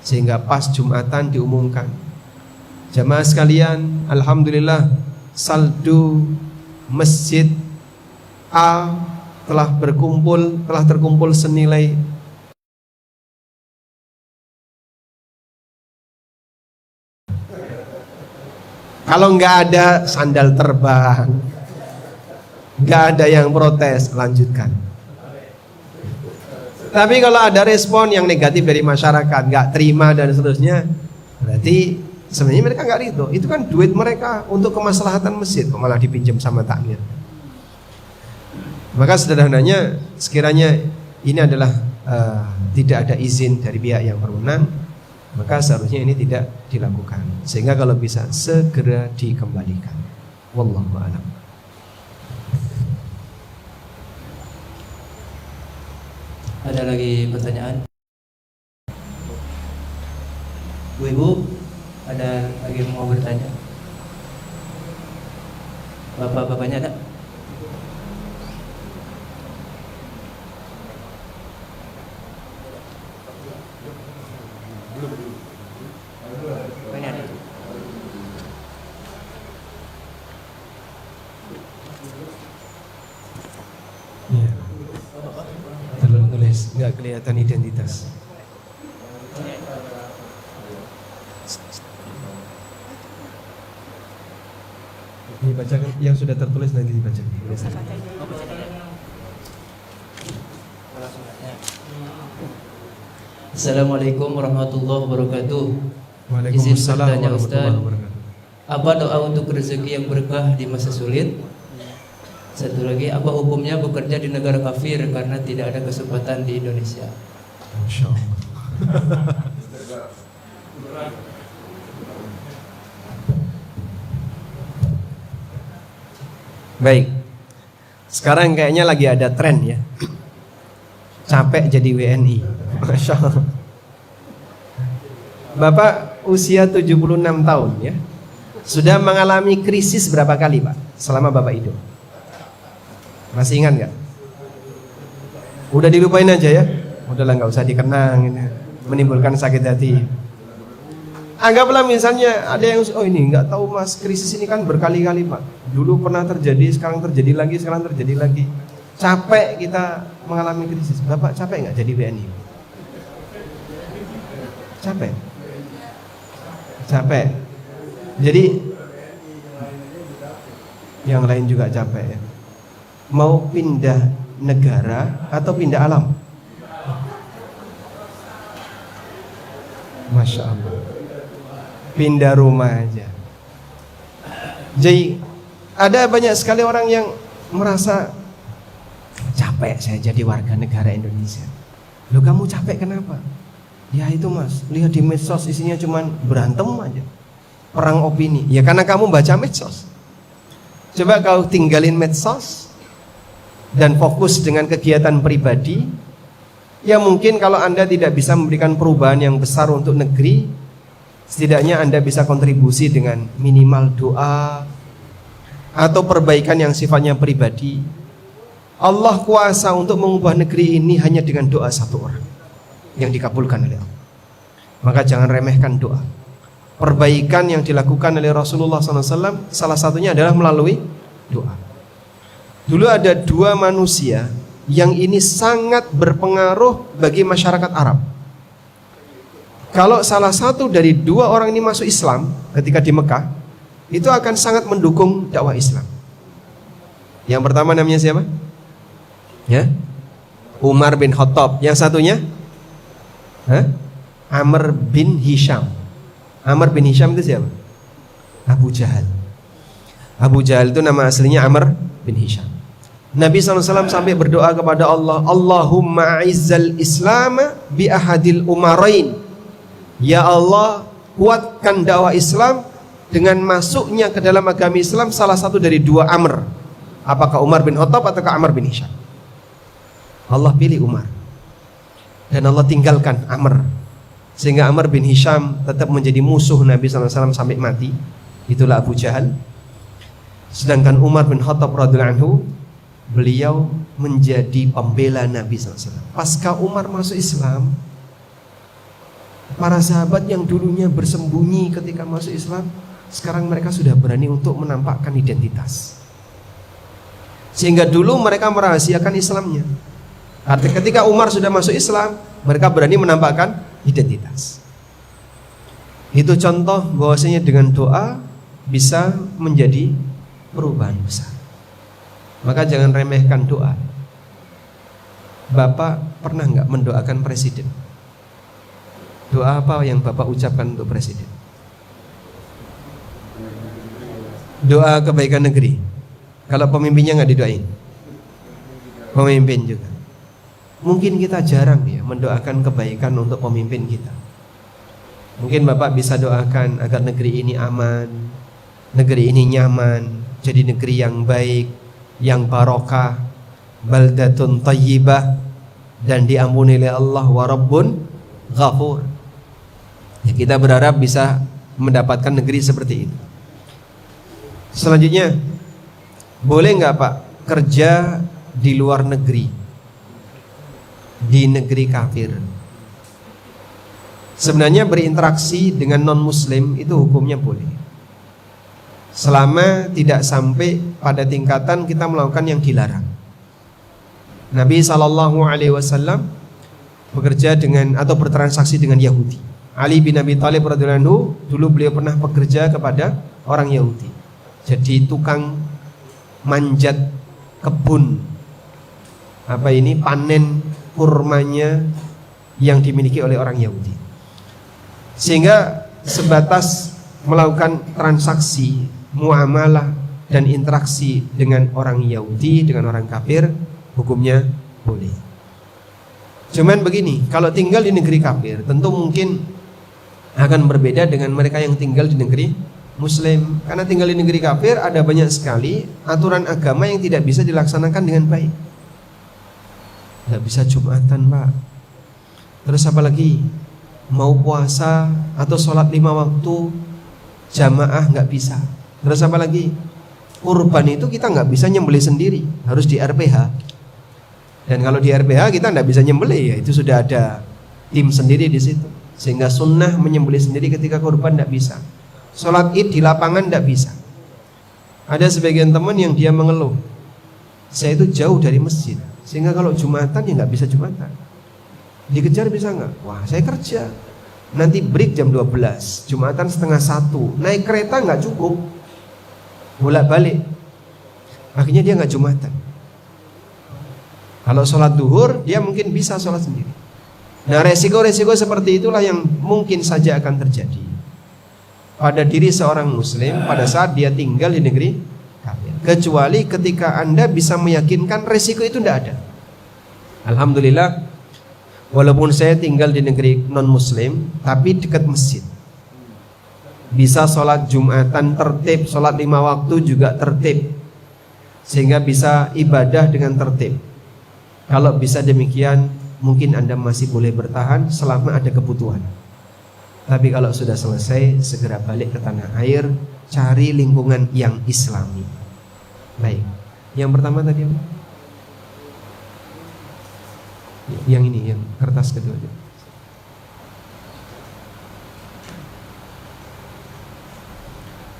sehingga pas Jumatan diumumkan, jamaah sekalian, alhamdulillah saldo masjid A telah terkumpul senilai kalau nggak ada sandal terbang, nggak ada yang protes, lanjutkan. Tapi kalau ada respon yang negatif dari masyarakat, nggak terima dan seterusnya, berarti sebenarnya mereka nggak ridho. Itu kan duit mereka untuk kemaslahatan masjid, kok malah dipinjam sama takmir. Maka sederhananya, sekiranya ini adalah tidak ada izin dari pihak yang berwenang, maka seharusnya ini tidak dilakukan. Sehingga kalau bisa segera dikembalikan. Wallahu a'lam. Ada lagi pertanyaan? Bu Ibu, ada lagi yang mau bertanya? Bapak-bapaknya ada? Ini ada. Ya. Tertulis, nggak kelihatan identitas. Dibacakan yang sudah tertulis, nanti dibacakan. Assalamualaikum warahmatullahi wabarakatuh. Waalaikumsalam Izin bertanya, warahmatullahi Ustaz. wabarakatuh. Apa doa untuk rezeki yang berkah di masa sulit? Satu lagi, apa hukumnya bekerja di negara kafir karena tidak ada kesempatan di Indonesia? Masya Allah. Baik. Sekarang kayaknya lagi ada tren ya. Capek jadi WNI. Masya Allah. Bapak usia 76 tahun ya. Sudah mengalami krisis berapa kali Pak selama Bapak hidup? Masih ingat nggak? Udah dilupain aja ya. Udahlah, nggak usah dikenang ini. Menimbulkan sakit hati. Anggaplah misalnya ada yang ini nggak tahu Mas, krisis ini kan berkali-kali Pak. Dulu pernah terjadi, sekarang terjadi lagi, sekarang terjadi lagi. Capek kita mengalami krisis. Bapak capek nggak jadi WNI? Capek. Capek. Jadi yang lain juga capek ya. Mau pindah negara atau pindah alam? Masya Allah. Pindah rumah aja. Jadi ada banyak sekali orang yang merasa capek saya jadi warga negara Indonesia. Loh kamu capek kenapa? Ya itu mas, lihat di medsos isinya cuman berantem aja, perang opini. Ya karena kamu baca medsos. Coba kau tinggalin medsos dan fokus dengan kegiatan pribadi. Ya mungkin kalau Anda tidak bisa memberikan perubahan yang besar untuk negeri, setidaknya Anda bisa kontribusi dengan minimal doa atau perbaikan yang sifatnya pribadi. Allah kuasa untuk mengubah negeri ini hanya dengan doa satu orang yang dikabulkan oleh Allah. Maka jangan remehkan doa. Perbaikan yang dilakukan oleh Rasulullah SAW salah satunya adalah melalui doa. Dulu ada dua manusia yang ini sangat berpengaruh bagi masyarakat Arab. Kalau salah satu dari dua orang ini masuk Islam ketika di Mekah, itu akan sangat mendukung dakwah Islam. Yang pertama namanya siapa? Ya, Umar bin Khattab. Yang satunya Amr bin Hisham. Amr bin Hisham itu siapa? Abu Jahal. Abu Jahal itu nama aslinya Amr bin Hisham. Nabi SAW sampai berdoa kepada Allah, Allahumma a'izzal Islam bi ahadil umarain. Ya Allah, kuatkan dakwah Islam dengan masuknya ke dalam agama Islam salah satu dari dua Amr. Apakah Umar bin Khattab atau Amr bin Hisham? Allah pilih Umar dan Allah tinggalkan Amr, sehingga Amr bin Hisham tetap menjadi musuh Nabi SAW sampai mati. Itulah Abu Jahal. Sedangkan Umar bin Khattab radhiyallahu anhu, beliau menjadi pembela Nabi SAW. Pasca Umar masuk Islam, para sahabat yang dulunya bersembunyi ketika masuk Islam, sekarang mereka sudah berani untuk menampakkan identitas. Sehingga dulu mereka merahasiakan Islamnya. Artinya ketika Umar sudah masuk Islam, mereka berani menampakkan identitas. Itu contoh bahwasanya dengan doa bisa menjadi perubahan besar. Maka jangan remehkan doa. Bapak pernah nggak mendoakan presiden? Doa apa yang Bapak ucapkan untuk presiden? Doa kebaikan negeri. Kalau pemimpinnya nggak didoain, pemimpin juga. Mungkin kita jarang ya mendoakan kebaikan untuk pemimpin kita. Mungkin Bapak bisa doakan agar negeri ini aman, negeri ini nyaman, jadi negeri yang baik, yang barokah, baldatun thayyibah, dan diampuni oleh Allah, wa rabbun ghafur. Ya, kita berharap bisa mendapatkan negeri seperti itu. Selanjutnya, boleh nggak Pak kerja di luar negeri, di negeri kafir? Sebenarnya berinteraksi dengan non muslim itu hukumnya boleh, selama tidak sampai pada tingkatan kita melakukan yang dilarang. Nabi SAW bekerja dengan atau bertransaksi dengan Yahudi. Ali bin Abi Thalib radhiyallahu anhu, dulu beliau pernah bekerja kepada orang Yahudi, jadi tukang manjat kebun panen kurmanya yang dimiliki oleh orang Yahudi. Sehingga sebatas melakukan transaksi, muamalah dan interaksi dengan orang Yahudi, dengan orang kafir, hukumnya boleh. Cuman begini, kalau tinggal di negeri kafir tentu mungkin akan berbeda dengan mereka yang tinggal di negeri muslim. Karena tinggal di negeri kafir ada banyak sekali aturan agama yang tidak bisa dilaksanakan dengan baik. Nggak bisa Jumatan Pak, terus apa lagi, mau puasa atau sholat 5 waktu jamaah nggak bisa. Terus apa lagi, kurban itu kita nggak bisa nyembelih sendiri, harus di RPH. Dan kalau di RPH kita nggak bisa nyembelih, ya itu sudah ada tim sendiri di situ. Sehingga sunnah menyembelih sendiri ketika kurban nggak bisa. Sholat id di lapangan nggak bisa. Ada sebagian teman yang dia mengeluh, saya itu jauh dari masjid, sehingga kalau Jumatan ya nggak bisa Jumatan. Dikejar bisa nggak? Wah saya kerja, nanti break jam 12, Jumatan 12:30, naik kereta nggak cukup, bolak balik, akhirnya dia nggak Jumatan. Kalau sholat duhur dia mungkin bisa sholat sendiri. Nah resiko-resiko seperti itulah yang mungkin saja akan terjadi pada diri seorang muslim pada saat dia tinggal di negeri kafir, kecuali ketika Anda bisa meyakinkan resiko itu tidak ada. Alhamdulillah Walaupun saya tinggal di negeri non muslim, tapi dekat masjid. Bisa sholat Jumatan tertib, sholat 5 waktu juga tertib, sehingga bisa ibadah dengan tertib. Kalau bisa demikian, mungkin Anda masih boleh bertahan selama ada kebutuhan. Tapi kalau sudah selesai, segera balik ke tanah air, cari lingkungan yang islami. Baik, yang pertama tadi apa? Yang ini, yang kertas kedua.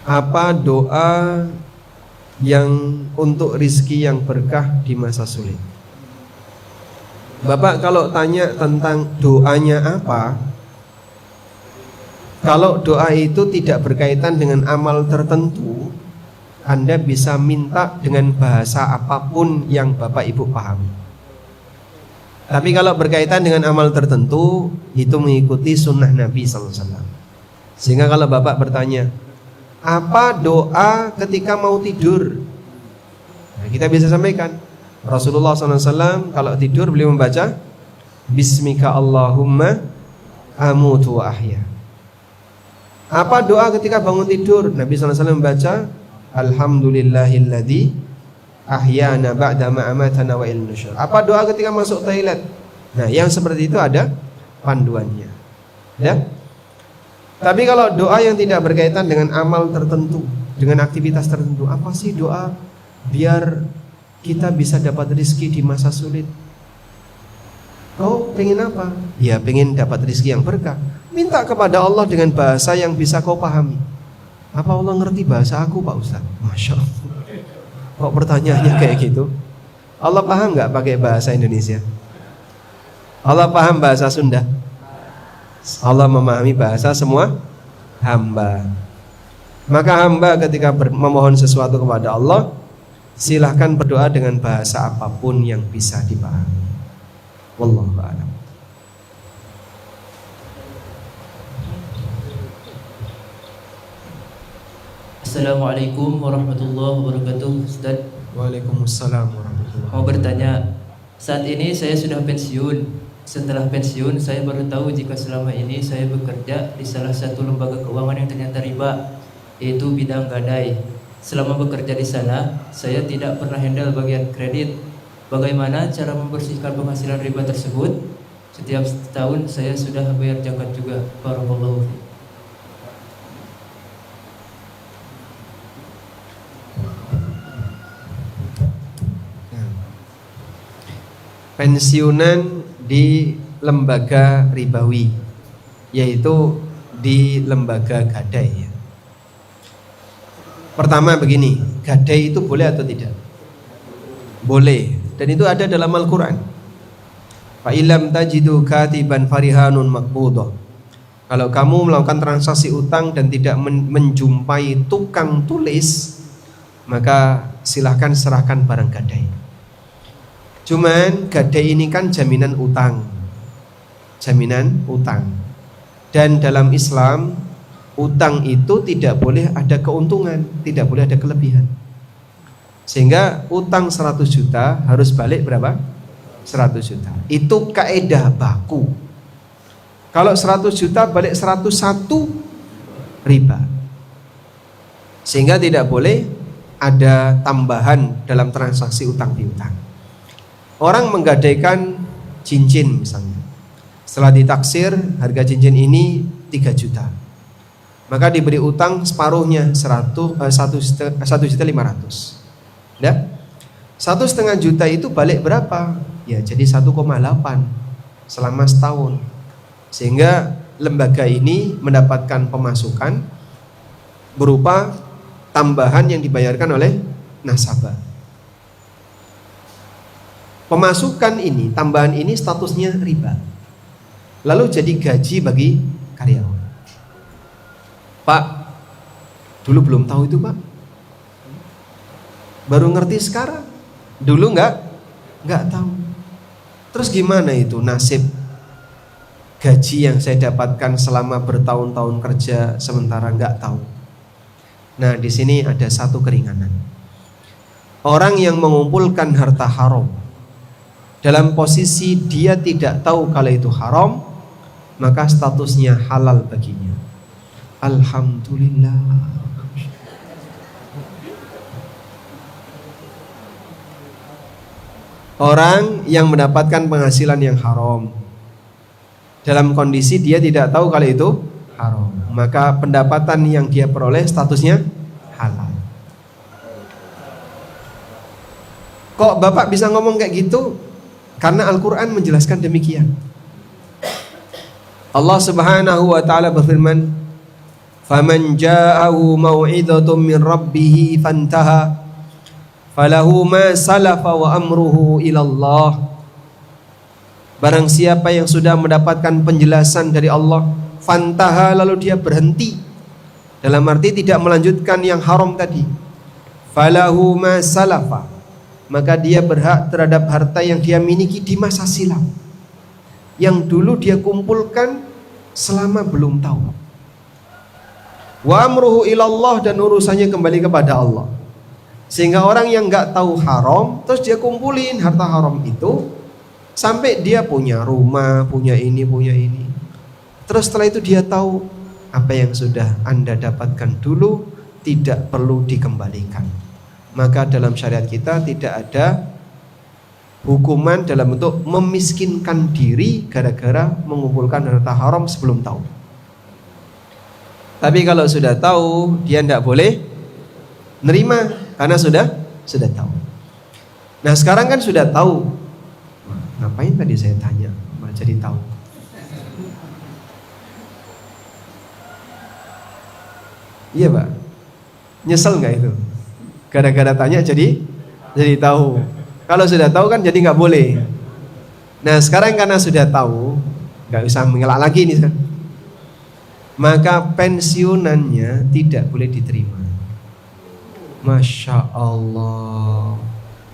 Apa doa yang untuk rizki yang berkah di masa sulit? Bapak kalau tanya tentang doanya apa, kalau doa itu tidak berkaitan dengan amal tertentu, Anda bisa minta dengan bahasa apapun yang Bapak Ibu pahami. Tapi kalau berkaitan dengan amal tertentu, itu mengikuti sunnah Nabi SAW. Sehingga kalau Bapak bertanya, apa doa ketika mau tidur? Nah, kita bisa sampaikan, Rasulullah SAW kalau tidur beliau membaca Bismika Allahumma amutu wa ahya. Apa doa ketika bangun tidur? Nabi SAW membaca Alhamdulillahilladzi ahyana ba'da ma amatana wa ilaihi nusyur. Apa doa ketika masuk toilet? Nah, yang seperti itu ada panduannya. Ya. Tapi kalau doa yang tidak berkaitan dengan amal tertentu, dengan aktivitas tertentu, apa sih doa biar kita bisa dapat rezeki di masa sulit? Kau pengen apa? Ya, pengen dapat rezeki yang berkah. Minta kepada Allah dengan bahasa yang bisa kau pahami. Apa Allah ngerti bahasa aku, Pak Ustaz? Masya Allah. Kok pertanyaannya kayak gitu? Allah paham nggak pakai bahasa Indonesia? Allah paham bahasa Sunda? Allah memahami bahasa semua hamba. Maka hamba ketika memohon sesuatu kepada Allah, silahkan berdoa dengan bahasa apapun yang bisa dipahami. Wallahu a'lam. Assalamualaikum warahmatullahi wabarakatuh, Ustaz. Waalaikumsalam warahmatullahi wabarakatuh. Mau bertanya, saat ini saya sudah pensiun. Setelah pensiun, saya baru tahu jika selama ini saya bekerja di salah satu lembaga keuangan yang ternyata riba, yaitu bidang gadai. Selama bekerja di sana, saya tidak pernah handle bagian kredit. Bagaimana cara membersihkan penghasilan riba tersebut? Setiap tahun saya sudah bayar zakat juga. Barakallahu fiik. Pensiunan di lembaga ribawi, yaitu di lembaga gadai. Pertama begini, gadai itu boleh atau tidak? Boleh, dan itu ada dalam Al-Quran. Fa illam tajidu katiban farihanun maqbudah. Kalau kamu melakukan transaksi utang dan tidak menjumpai tukang tulis, maka silahkan serahkan barang gadai. Cuman gadai ini kan jaminan utang. Jaminan utang. Dan dalam Islam, utang itu tidak boleh ada keuntungan, tidak boleh ada kelebihan. Sehingga utang 100 juta harus balik berapa? 100 juta. Itu kaidah baku. Kalau 100 juta balik 101 riba. Sehingga tidak boleh ada tambahan dalam transaksi utang piutang. Orang menggadaikan cincin misalnya, setelah ditaksir harga cincin ini 3 juta, maka diberi utang separuhnya 1.500.000. Ya, 1,5 juta itu balik berapa? Ya jadi 1,8 selama setahun. Sehingga lembaga ini mendapatkan pemasukan berupa tambahan yang dibayarkan oleh nasabah. Pemasukan ini, tambahan ini statusnya riba, lalu jadi gaji bagi karyawan. Pak, dulu belum tahu itu Pak, baru ngerti sekarang. Dulu nggak tahu. Terus gimana itu nasib gaji yang saya dapatkan selama bertahun-tahun kerja sementara nggak tahu? Nah, di sini ada satu keringanan. Orang yang mengumpulkan harta haram dalam posisi dia tidak tahu kalau itu haram, maka statusnya halal baginya. Alhamdulillah. Orang yang mendapatkan penghasilan yang haram dalam kondisi dia tidak tahu kalau itu haram, maka pendapatan yang dia peroleh statusnya halal. Kok Bapak bisa ngomong kayak gitu? Karena Al-Quran menjelaskan demikian. Allah Subhanahu wa ta'ala berfirman, "Faman ja'ahu mau'idhatun min rabbih fantaha falahu ma salafa wa amruhu ilallah." Barang siapa yang sudah mendapatkan penjelasan dari Allah, fantaha, lalu dia berhenti, dalam arti tidak melanjutkan yang haram tadi, falahu ma salafa, maka dia berhak terhadap harta yang dia miliki di masa silam, yang dulu dia kumpulkan selama belum tahu. Wa amruhu ilallah, dan urusannya kembali kepada Allah. Sehingga orang yang nggak tahu haram terus dia kumpulin harta haram itu sampai dia punya rumah, punya ini. Terus setelah itu dia tahu apa yang sudah Anda dapatkan dulu tidak perlu dikembalikan. Maka dalam syariat kita tidak ada hukuman dalam bentuk memiskinkan diri gara-gara mengumpulkan harta haram sebelum tahu. Tapi kalau sudah tahu, dia tidak boleh nerima karena sudah tahu. Nah sekarang kan sudah tahu. Ngapain tadi saya tanya, malah jadi tahu. Iya Pak, nyesel nggak itu? Gara-gara tanya jadi tahu. Kalau sudah tahu kan jadi nggak boleh. Nah sekarang karena sudah tahu, nggak usah mengelak lagi nih. Maka pensiunannya tidak boleh diterima. Masya Allah.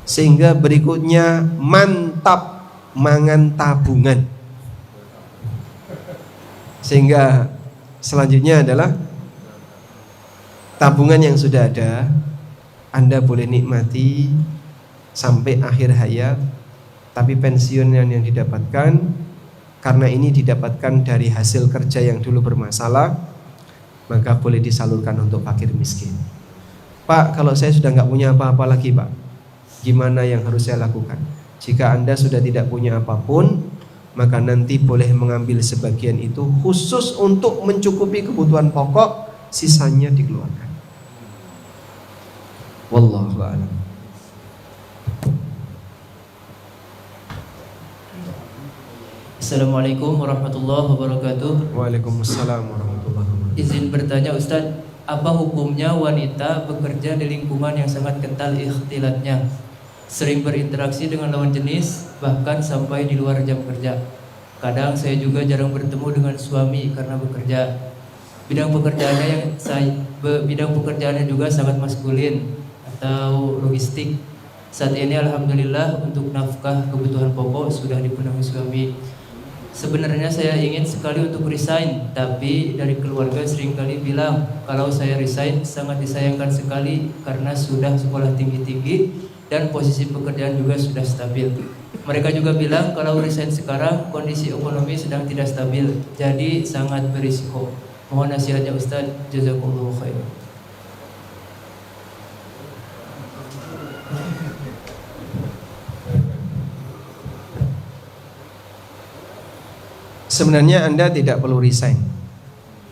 Sehingga berikutnya mantap mangan tabungan. Sehingga selanjutnya adalah tabungan yang sudah ada, Anda boleh nikmati sampai akhir hayat. Tapi pensiun yang didapatkan, karena ini didapatkan dari hasil kerja yang dulu bermasalah, maka boleh disalurkan untuk fakir miskin. Pak, kalau saya sudah nggak punya apa-apa lagi Pak, gimana yang harus saya lakukan? Jika Anda sudah tidak punya apapun, maka nanti boleh mengambil sebagian itu khusus untuk mencukupi kebutuhan pokok, sisanya dikeluarkan. Wallahu a'lam. Assalamualaikum warahmatullahi wabarakatuh. Waalaikumsalam warahmatullahi wabarakatuh. Izin bertanya Ustadz, apa hukumnya wanita bekerja di lingkungan yang sangat kental ikhtilatnya, sering berinteraksi dengan lawan jenis, bahkan sampai di luar jam kerja? Kadang saya juga jarang bertemu dengan suami karena bekerja. Bidang pekerjaannya juga sangat maskulin atau logistik. Saat ini alhamdulillah untuk nafkah kebutuhan pokok sudah dipenuhi suami. Sebenarnya saya ingin sekali untuk resign, tapi dari keluarga seringkali bilang kalau saya resign sangat disayangkan sekali karena sudah sekolah tinggi-tinggi dan posisi pekerjaan juga sudah stabil. Mereka juga bilang kalau resign sekarang kondisi ekonomi sedang tidak stabil, jadi sangat berisiko. Mohon nasihatnya Ustaz, jazakumullah khair. Sebenarnya Anda tidak perlu resign,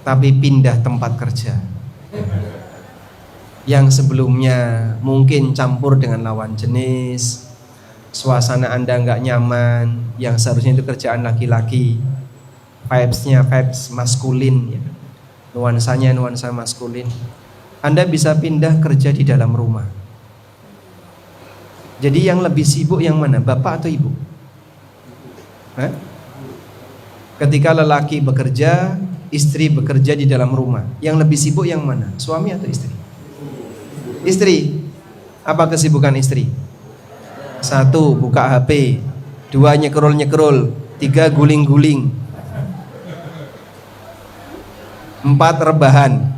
tapi pindah tempat kerja. Yang sebelumnya mungkin campur dengan lawan jenis, suasana Anda nggak nyaman, yang seharusnya itu kerjaan laki-laki, vibes-nya vibes maskulin, ya. Nuansanya nuansa maskulin. Anda bisa pindah kerja di dalam rumah. Jadi yang lebih sibuk yang mana, bapak atau ibu? Ketika lelaki bekerja, istri bekerja di dalam rumah, yang lebih sibuk yang mana, suami atau istri? Istri. Apa kesibukan istri? 1, buka HP. 2, nyekrol-nyekrol. 3, guling-guling. 4, rebahan.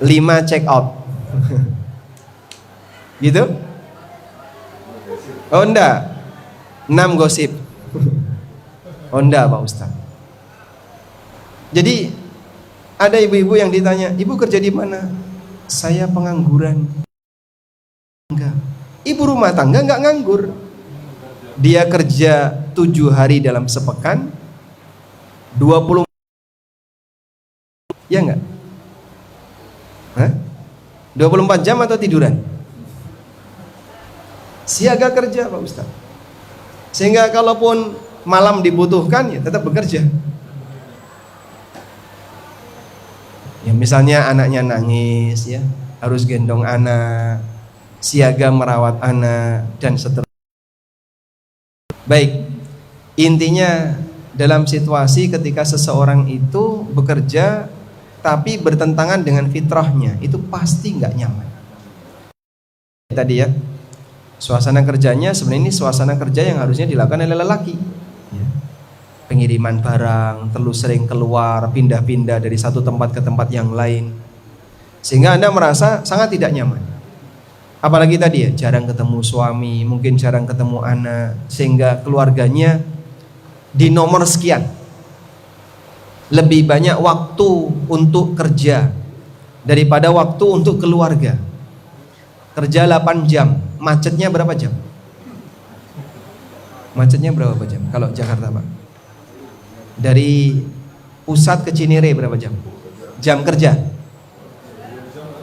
5, check out. Gitu? Oh enggak. 6 gosip. Oh enggak Pak Ustaz. Jadi ada ibu-ibu yang ditanya, ibu kerja di mana? Saya pengangguran. Enggak. Ibu rumah tangga enggak nganggur. Dia kerja 7 hari dalam sepekan, 20. Ya enggak? Hah? 24 jam atau tiduran? Siaga kerja Pak Ustaz. Sehingga kalaupun malam dibutuhkan ya tetap bekerja. Ya misalnya anaknya nangis ya, harus gendong anak, siaga merawat anak dan seterusnya. Baik, intinya dalam situasi ketika seseorang itu bekerja tapi bertentangan dengan fitrahnya, itu pasti nggak nyaman. Tadi ya, suasana kerjanya sebenarnya ini suasana kerja yang harusnya dilakukan oleh lelaki. Ya. Pengiriman barang, terlalu sering keluar, pindah-pindah dari satu tempat ke tempat yang lain, sehingga Anda merasa sangat tidak nyaman. Apalagi tadi ya, jarang ketemu suami, mungkin jarang ketemu anak, sehingga keluarganya di nomor sekian. Lebih banyak waktu untuk kerja daripada waktu untuk keluarga. Kerja 8 jam, macetnya berapa jam? Macetnya berapa jam? Kalau Jakarta Pak, dari pusat ke Cinere berapa jam? Jam kerja?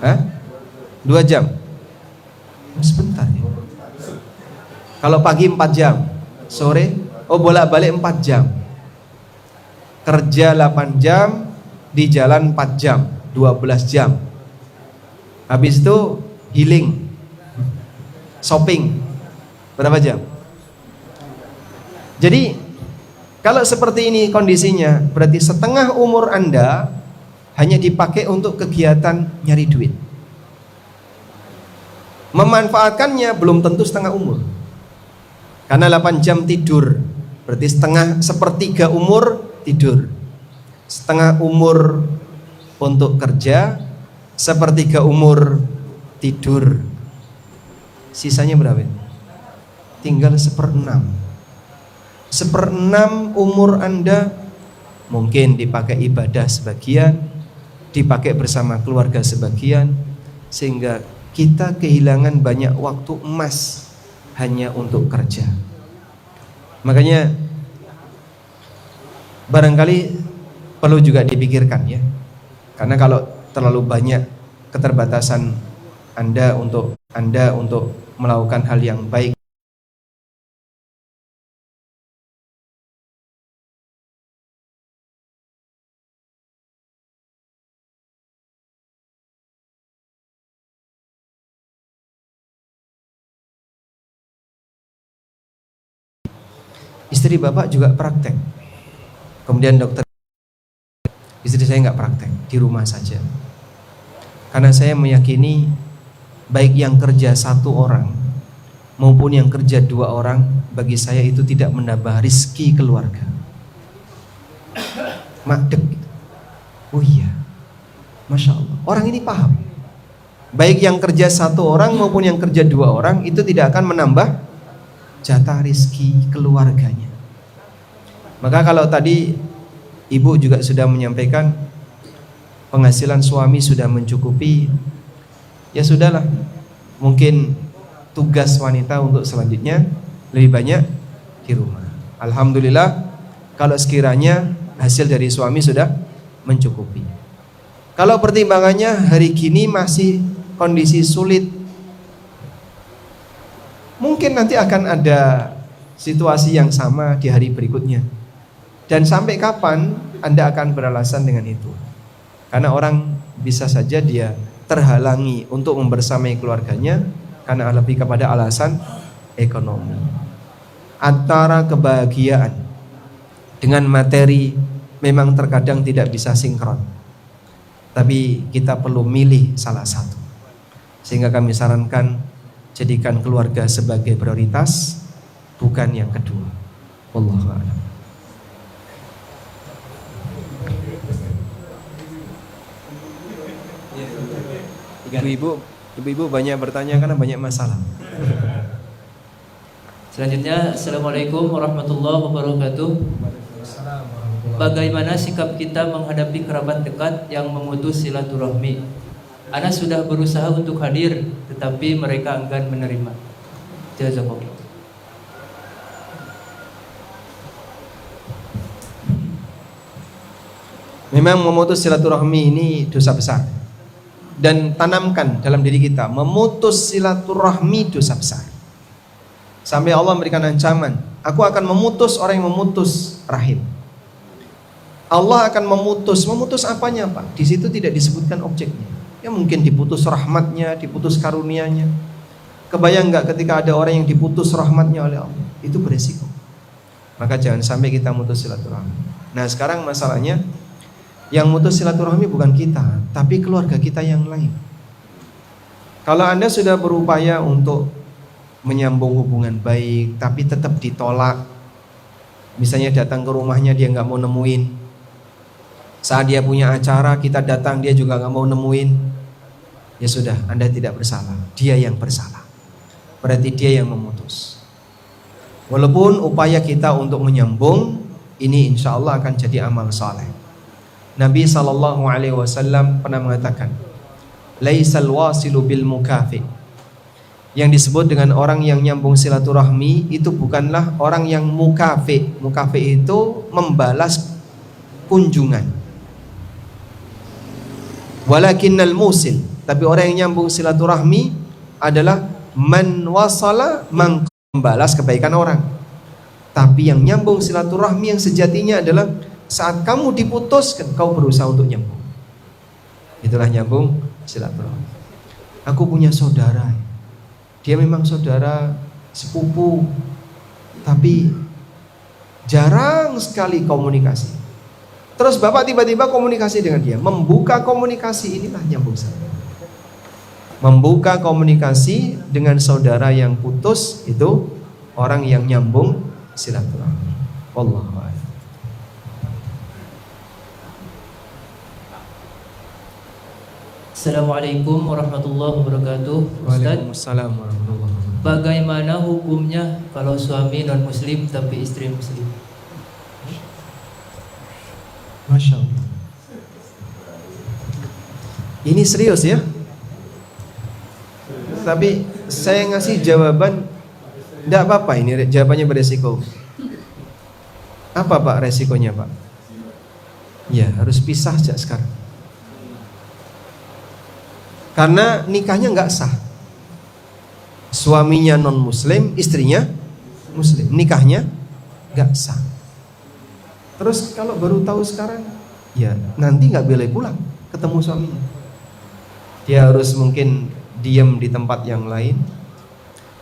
Hah? 2 jam? Sebentar ya. Kalau pagi 4 jam, sore, oh bolak-balik 4 jam. Kerja 8 jam, di jalan 4 jam, 12 jam. Habis itu healing, shopping, berapa jam? Jadi kalau seperti ini kondisinya, berarti setengah umur Anda hanya dipakai untuk kegiatan nyari duit. Memanfaatkannya belum tentu setengah umur. Karena 8 jam tidur, berarti sepertiga umur tidur. Setengah umur untuk kerja, sepertiga umur tidur. Sisanya berapa? Tinggal 1/6. 1/6 umur Anda mungkin dipakai ibadah sebagian, dipakai bersama keluarga sebagian, sehingga kita kehilangan banyak waktu emas hanya untuk kerja. Makanya barangkali perlu juga dipikirkan ya. Karena kalau terlalu banyak keterbatasan Anda untuk melakukan hal yang baik, istri Bapak juga praktek. Kemudian dokter, istri saya nggak praktek, di rumah saja. Karena saya meyakini baik yang kerja 1 orang maupun yang kerja 2 orang, bagi saya itu tidak menambah rizki keluarga. Madek. Oh iya, Masya Allah, orang ini paham. Baik yang kerja 1 orang maupun yang kerja 2 orang, itu tidak akan menambah jatah rizki keluarganya. Maka kalau tadi ibu juga sudah menyampaikan penghasilan suami sudah mencukupi, ya sudahlah, mungkin tugas wanita untuk selanjutnya lebih banyak di rumah. Alhamdulillah kalau sekiranya hasil dari suami sudah mencukupi. Kalau pertimbangannya hari gini masih kondisi sulit, mungkin nanti akan ada situasi yang sama di hari berikutnya. Dan sampai kapan Anda akan beralasan dengan itu? Karena orang bisa saja dia terhalangi untuk membersamai keluarganya karena lebih kepada alasan ekonomi. Antara kebahagiaan dengan materi memang terkadang tidak bisa sinkron. Tapi kita perlu milih salah satu. Sehingga kami sarankan jadikan keluarga sebagai prioritas, bukan yang kedua. Wallahu a'lam. Ibu-ibu banyak bertanya karena banyak masalah. Selanjutnya, Assalamualaikum warahmatullahi wabarakatuh. Bagaimana sikap kita menghadapi kerabat dekat yang memutus silaturahmi? Ana sudah berusaha untuk hadir, tetapi mereka enggan menerima. Jazakallah. Memang memutus silaturahmi ini dosa besar. Dan tanamkan dalam diri kita, memutus silaturahmi dosa besar. Sampai Allah memberikan ancaman, aku akan memutus orang yang memutus rahim. Allah akan memutus apanya Pak? Di situ tidak disebutkan objeknya. Ya mungkin diputus rahmatnya, diputus karunianya. Kebayang nggak ketika ada orang yang diputus rahmatnya oleh Allah? Itu beresiko. Maka jangan sampai kita memutus silaturahmi. Nah sekarang masalahnya, yang memutus silaturahmi bukan kita, tapi keluarga kita yang lain. Kalau Anda sudah berupaya untuk menyambung hubungan baik, tapi tetap ditolak. Misalnya datang ke rumahnya dia nggak mau nemuin. Saat dia punya acara kita datang dia juga nggak mau nemuin. Ya sudah, Anda tidak bersalah, dia yang bersalah. Berarti dia yang memutus. Walaupun upaya kita untuk menyambung ini insya Allah akan jadi amal saleh. Nabi SAW pernah mengatakan, laisal wasilu bil mukafi. Yang disebut dengan orang yang nyambung silaturahmi itu bukanlah orang yang mukafi. Mukafi itu membalas kunjungan. Walakinnal musil, tapi orang yang nyambung silaturahmi adalah man wasala, membalas kebaikan orang. Tapi yang nyambung silaturahmi yang sejatinya adalah saat kamu diputuskan, kau berusaha untuk nyambung. Itulah nyambung silaturahmi. Aku punya saudara, dia memang saudara sepupu, tapi jarang sekali komunikasi. Terus Bapak tiba-tiba komunikasi dengan dia, membuka komunikasi, inilah nyambung silaturahmi. Membuka komunikasi dengan saudara yang putus, itu orang yang nyambung silaturahmi. Wallahu a'lam. Assalamualaikum warahmatullahi wabarakatuh. Ustaz, Waalaikumsalam warahmatullahi wabarakatuh. bagaimana hukumnya kalau suami non muslim tapi istri muslim? Masya Allah. Ini serius ya. Tapi saya ngasih jawaban, tidak apa-apa, ini jawabannya beresiko. Apa Pak resikonya Pak? Ya harus pisah sejak sekarang. Karena nikahnya nggak sah. Suaminya non muslim, istrinya muslim, nikahnya nggak sah. Terus kalau baru tahu sekarang, ya nanti nggak boleh pulang ketemu suaminya. Dia harus mungkin diam di tempat yang lain,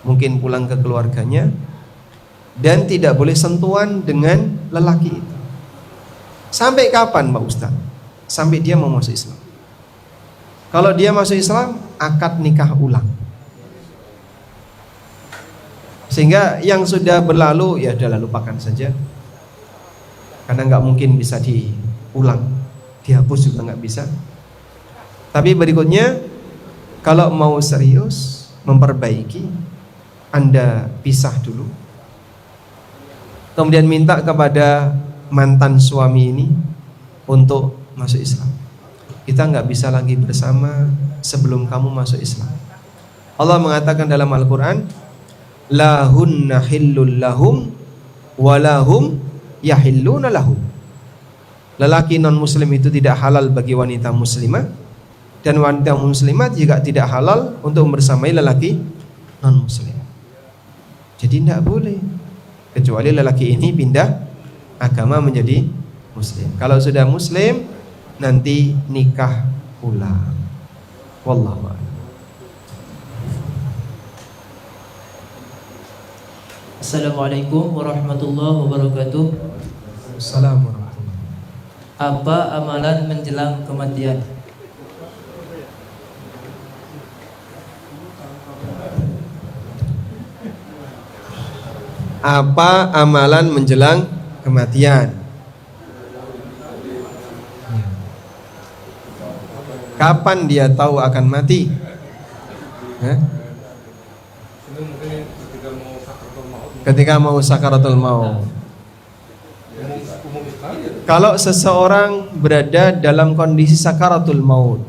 mungkin pulang ke keluarganya, dan tidak boleh sentuhan dengan lelaki itu. Sampai kapan Pak Ustaz? Sampai dia mau masuk Islam. Kalau dia masuk Islam, akad nikah ulang. Sehingga yang sudah berlalu, ya sudah lupakan saja. Karena nggak mungkin bisa diulang, dihapus juga nggak bisa. Tapi berikutnya, kalau mau serius memperbaiki, Anda pisah dulu. Kemudian minta kepada mantan suami ini untuk masuk Islam. Kita nggak bisa lagi bersama sebelum kamu masuk Islam. Allah mengatakan dalam Al-Quran, lahunna hillul lahum walahum yahilluna lahum. Lelaki non muslim itu tidak halal bagi wanita muslimah, dan wanita muslimat juga tidak halal untuk bersamai lelaki non muslim. Jadi tidak boleh, kecuali lelaki ini pindah agama menjadi muslim. Kalau sudah muslim, nanti nikah ulang. Wallahu a'lam. Assalamualaikum warahmatullahi wabarakatuh. Assalamualaikum. Apa amalan menjelang kematian? Apa amalan menjelang kematian? Kapan dia tahu akan mati? Ini mungkin ketika mau sakaratul maut ketika mau sakaratul maut. Umum sekali ya. Kalau seseorang berada dalam kondisi sakaratul maut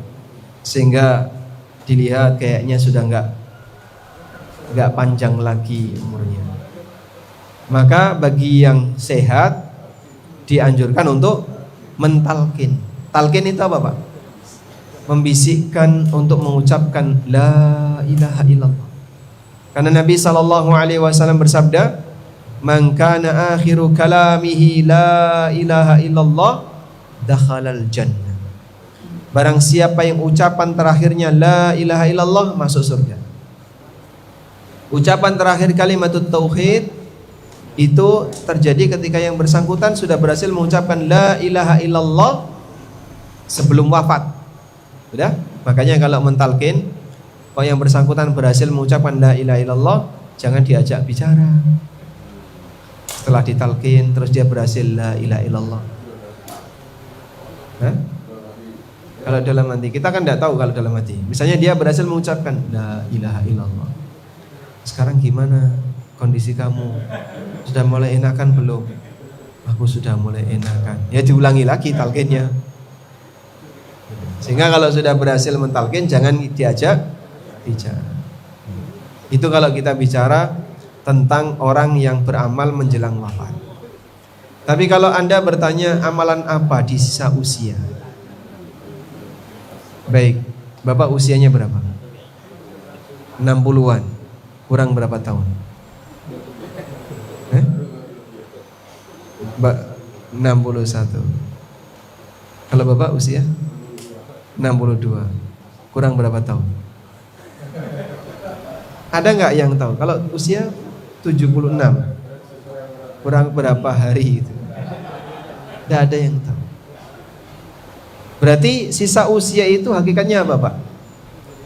sehingga dilihat kayaknya sudah nggak panjang lagi umurnya, maka bagi yang sehat dianjurkan untuk mentalkin. Talkin itu apa, Pak? Membisikkan untuk mengucapkan la ilaha illallah. Karena Nabi SAW bersabda, "Man kana akhiru kalamihi la ilaha illallah dakhalal jannah." Barang siapa yang ucapan terakhirnya la ilaha illallah masuk surga. Ucapan terakhir kalimatut tauhid itu terjadi ketika yang bersangkutan sudah berhasil mengucapkan la ilaha illallah sebelum wafat. Sudah? Makanya kalau mentalkin, kalau yang bersangkutan berhasil mengucapkan la ilaha illallah, jangan diajak bicara. Setelah ditalkin terus dia berhasil la ilaha illallah. Hah? Kalau dalam hati, kita kan tidak tahu kalau dalam hati. Misalnya dia berhasil mengucapkan la ilaha illallah. Sekarang gimana kondisi kamu? Sudah mulai enakan belum? Aku sudah mulai enakan. Ya diulangi lagi talqinnya. Sehingga kalau sudah berhasil mentalqin jangan diajak bicara. Itu kalau kita bicara tentang orang yang beramal menjelang wafat. Tapi kalau Anda bertanya amalan apa di sisa usia? Baik, Bapak usianya berapa? 60-an. Kurang berapa tahun? 61. Kalau Bapak usia 62. Kurang berapa tahun? Ada nggak yang tahu? Kalau usia 76, kurang berapa hari itu? Tidak ada yang tahu. Berarti sisa usia itu hakikatnya apa, Pak?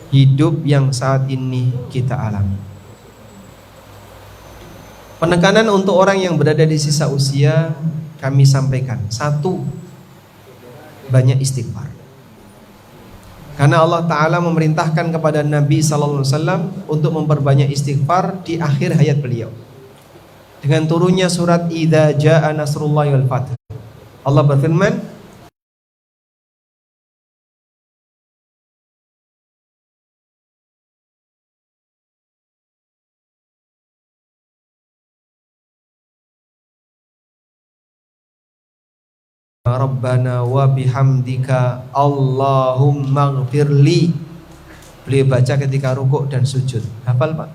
Hidup yang saat ini kita alami. Penekanan untuk orang yang berada di sisa usia kami sampaikan. Satu, banyak istighfar. Karena Allah Ta'ala memerintahkan kepada Nabi SAW untuk memperbanyak istighfar di akhir hayat beliau. Dengan turunnya surat Idza Jaa Nasrullahi wal Fath. Allah berfirman, Rabbana wa bihamdika Allahumma ghfirli. Beliau baca ketika rukuk dan sujud. Hafal, Pak?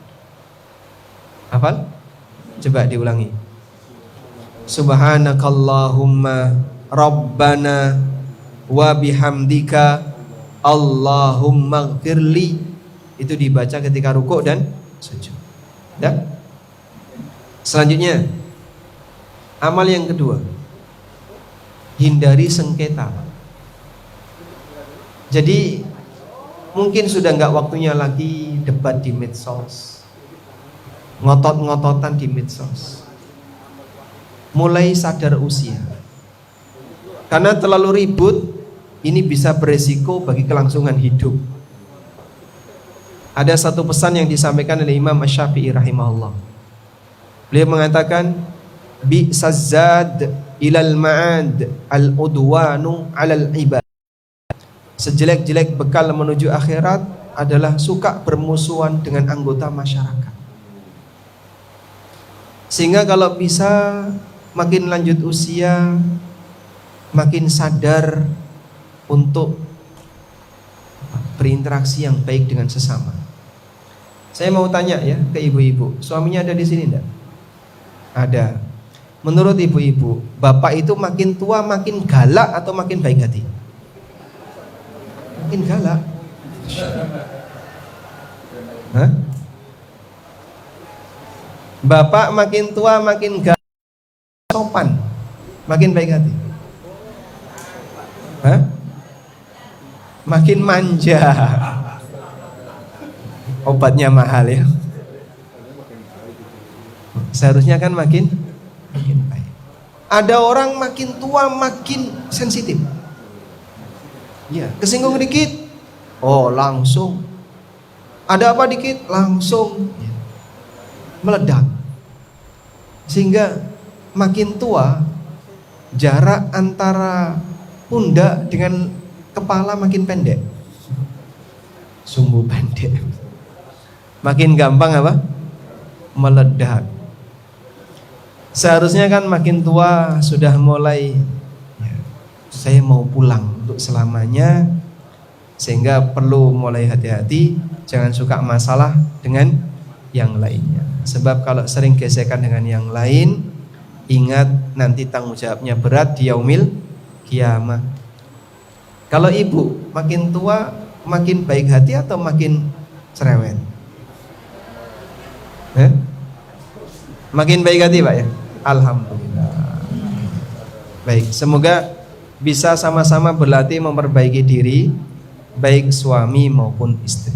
Hafal? Coba diulangi. Subhanakallahumma Rabbana wa bihamdika Allahumma ghfirli. Itu dibaca ketika rukuk dan sujud. Ya? Selanjutnya, amal yang kedua, hindari sengketa. Jadi mungkin sudah nggak waktunya lagi debat di medsos, ngotot-ngototan di medsos. Mulai sadar usia, karena terlalu ribut ini bisa beresiko bagi kelangsungan hidup. Ada satu pesan yang disampaikan oleh Imam Asy-Syafi'i rahimahullah. Beliau mengatakan, bi'sazad ilal ma'ad al-udwanu alal ibad. Sejelek-jelek bekal menuju akhirat adalah suka bermusuhan dengan anggota masyarakat. Sehingga kalau bisa makin lanjut usia, makin sadar untuk berinteraksi yang baik dengan sesama. Saya mau tanya ya ke ibu-ibu, suaminya ada di sini enggak? Ada. Menurut ibu-ibu, bapak itu makin tua makin galak atau makin baik hati? Makin galak. Hah? Bapak makin tua makin galak, sopan, makin baik hati. Hah? Makin manja. Obatnya mahal ya. Seharusnya kan makin baik. Ada orang makin tua makin sensitif. Ya, kesinggung dikit, oh langsung. Ada apa dikit, langsung ya, meledak. Sehingga makin tua jarak antara pundak dengan kepala makin pendek. Sumbu pendek. Makin gampang apa? Meledak. Seharusnya kan makin tua sudah mulai ya, saya mau pulang untuk selamanya, sehingga perlu mulai hati-hati, jangan suka masalah dengan yang lainnya. Sebab kalau sering gesekan dengan yang lain, ingat nanti tanggung jawabnya berat di yaumil kiamah. Kalau ibu makin tua makin baik hati atau makin cerewet? Makin baik hati Pak ya? Alhamdulillah. Baik, semoga bisa sama-sama berlatih memperbaiki diri, baik suami maupun istri.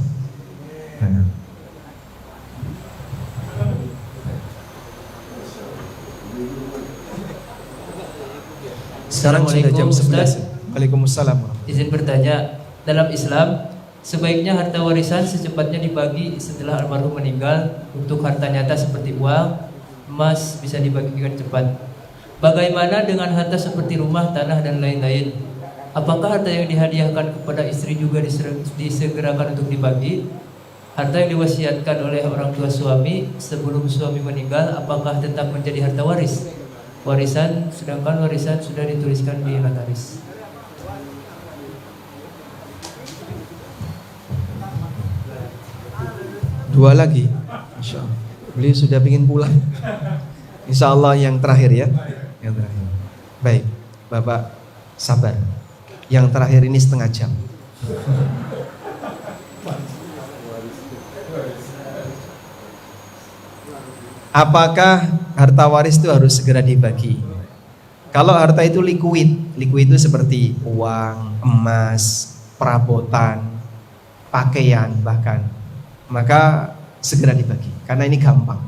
Sekarang sudah jam 11. Waalaikumsalam. Izin bertanya, dalam Islam sebaiknya harta warisan secepatnya dibagi setelah almarhum meninggal. Untuk harta nyata seperti uang, emas bisa dibagikan cepat. Bagaimana dengan harta seperti rumah, tanah dan lain-lain? Apakah harta yang dihadiahkan kepada istri juga disegerakan untuk dibagi? Harta yang diwasiatkan oleh orang tua suami sebelum suami meninggal, apakah tetap menjadi harta waris? Warisan, sedangkan warisan sudah dituliskan di notaris. Dua lagi, Masya Allah. Beliau sudah ingin pulang. Insya Allah yang terakhir ya. Yang terakhir. Baik, Bapak sabar. Yang terakhir ini setengah jam. Apakah harta waris itu harus segera dibagi? Kalau harta itu liquid itu seperti uang, emas, perabotan, pakaian bahkan, maka segera dibagi karena ini gampang.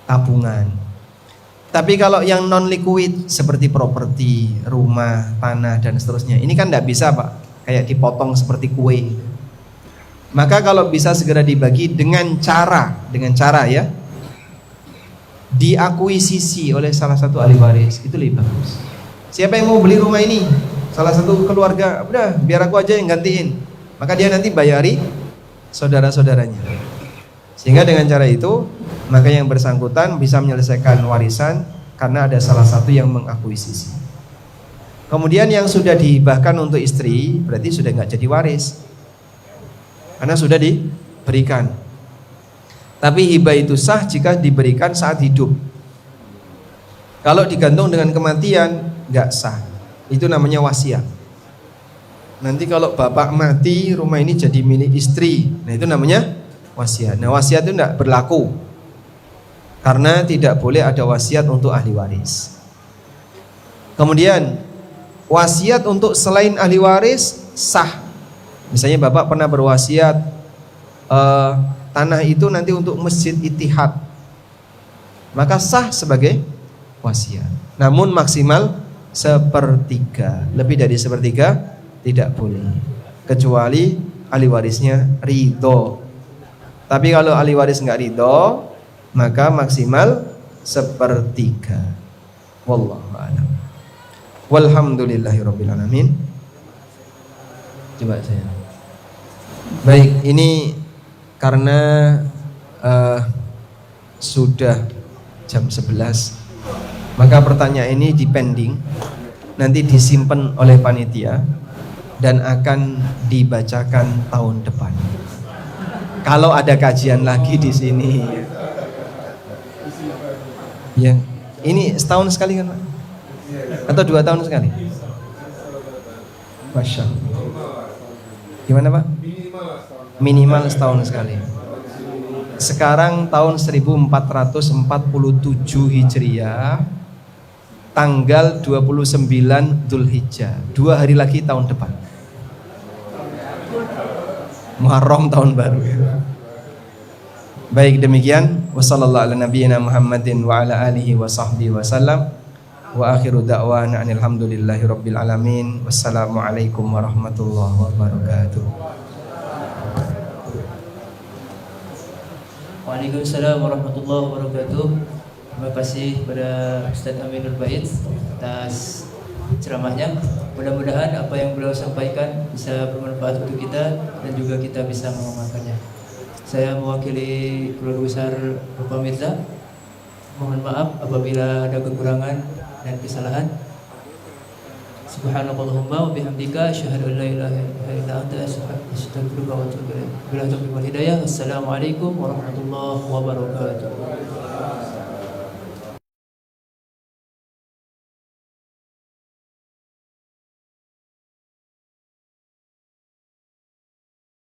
Tabungan. Tapi kalau yang non liquid seperti properti, rumah, tanah dan seterusnya, ini kan tidak bisa Pak, kayak dipotong seperti kue. Maka kalau bisa segera dibagi dengan cara ya, diakuisisi oleh salah satu ahli waris, itu lebih bagus. Siapa yang mau beli rumah ini? Salah satu keluarga, udah biar aku aja yang gantiin. Maka dia nanti bayari saudara-saudaranya. Sehingga dengan cara itu, maka yang bersangkutan bisa menyelesaikan warisan karena ada salah satu yang mengakuisisi. Kemudian yang sudah dihibahkan untuk istri berarti sudah nggak jadi waris karena sudah diberikan. Tapi hibah itu sah jika diberikan saat hidup. Kalau digantung dengan kematian nggak sah. Itu namanya wasiat. Nanti kalau bapak mati, rumah ini jadi milik istri. Nah itu namanya wasiat. Nah wasiat itu tidak berlaku karena tidak boleh ada wasiat untuk ahli waris. Kemudian wasiat untuk selain ahli waris sah. Misalnya bapak pernah berwasiat tanah itu nanti untuk Masjid Ittihad, maka sah sebagai wasiat. Namun maksimal sepertiga. Lebih dari sepertiga tidak boleh, kecuali ahli warisnya ridho. Tapi kalau ahli waris nggak ridho, maka maksimal sepertiga. Wallahu a'lam. Walhamdulillahirabbil alamin. Coba saya. Baik, ini karena sudah jam 11, maka pertanyaan ini dipending, nanti disimpan oleh panitia dan akan dibacakan tahun depan. Kalau ada kajian lagi di sini. Ya, ini setahun sekali kan Pak? Atau 2 tahun sekali? Masya Allah. Gimana Pak? Minimal setahun sekali. Sekarang tahun 1447 Hijriah, tanggal 29 Dzulhijjah, 2 hari lagi tahun depan. Muharram tahun baru. Baik, demikian. Wassallallahu ala nabiyyina Muhammadin wa ala alihi wa sahbihi wasallam. Wa akhiru da'wana alhamdulillahi rabbil alamin. Wassalamualaikum warahmatullahi wabarakatuh. Waalaikumsalam warahmatullahi wabarakatuh. Terima kasih kepada Ustaz Aminul Bait atas ceramahnya. Mudah-mudahan apa yang beliau sampaikan bisa bermanfaat untuk kita dan juga kita bisa mengamalkannya. Saya mewakili keluarga besar Bapak Mirza. Mohon maaf apabila ada kekurangan dan kesalahan. Subhanallahumma wa bihamdika asyhadu an la ilaha illa anta astaghfiruka wa atubu ilaik. Billahi taufiq wal hidayah. Assalamualaikum warahmatullahi wabarakatuh.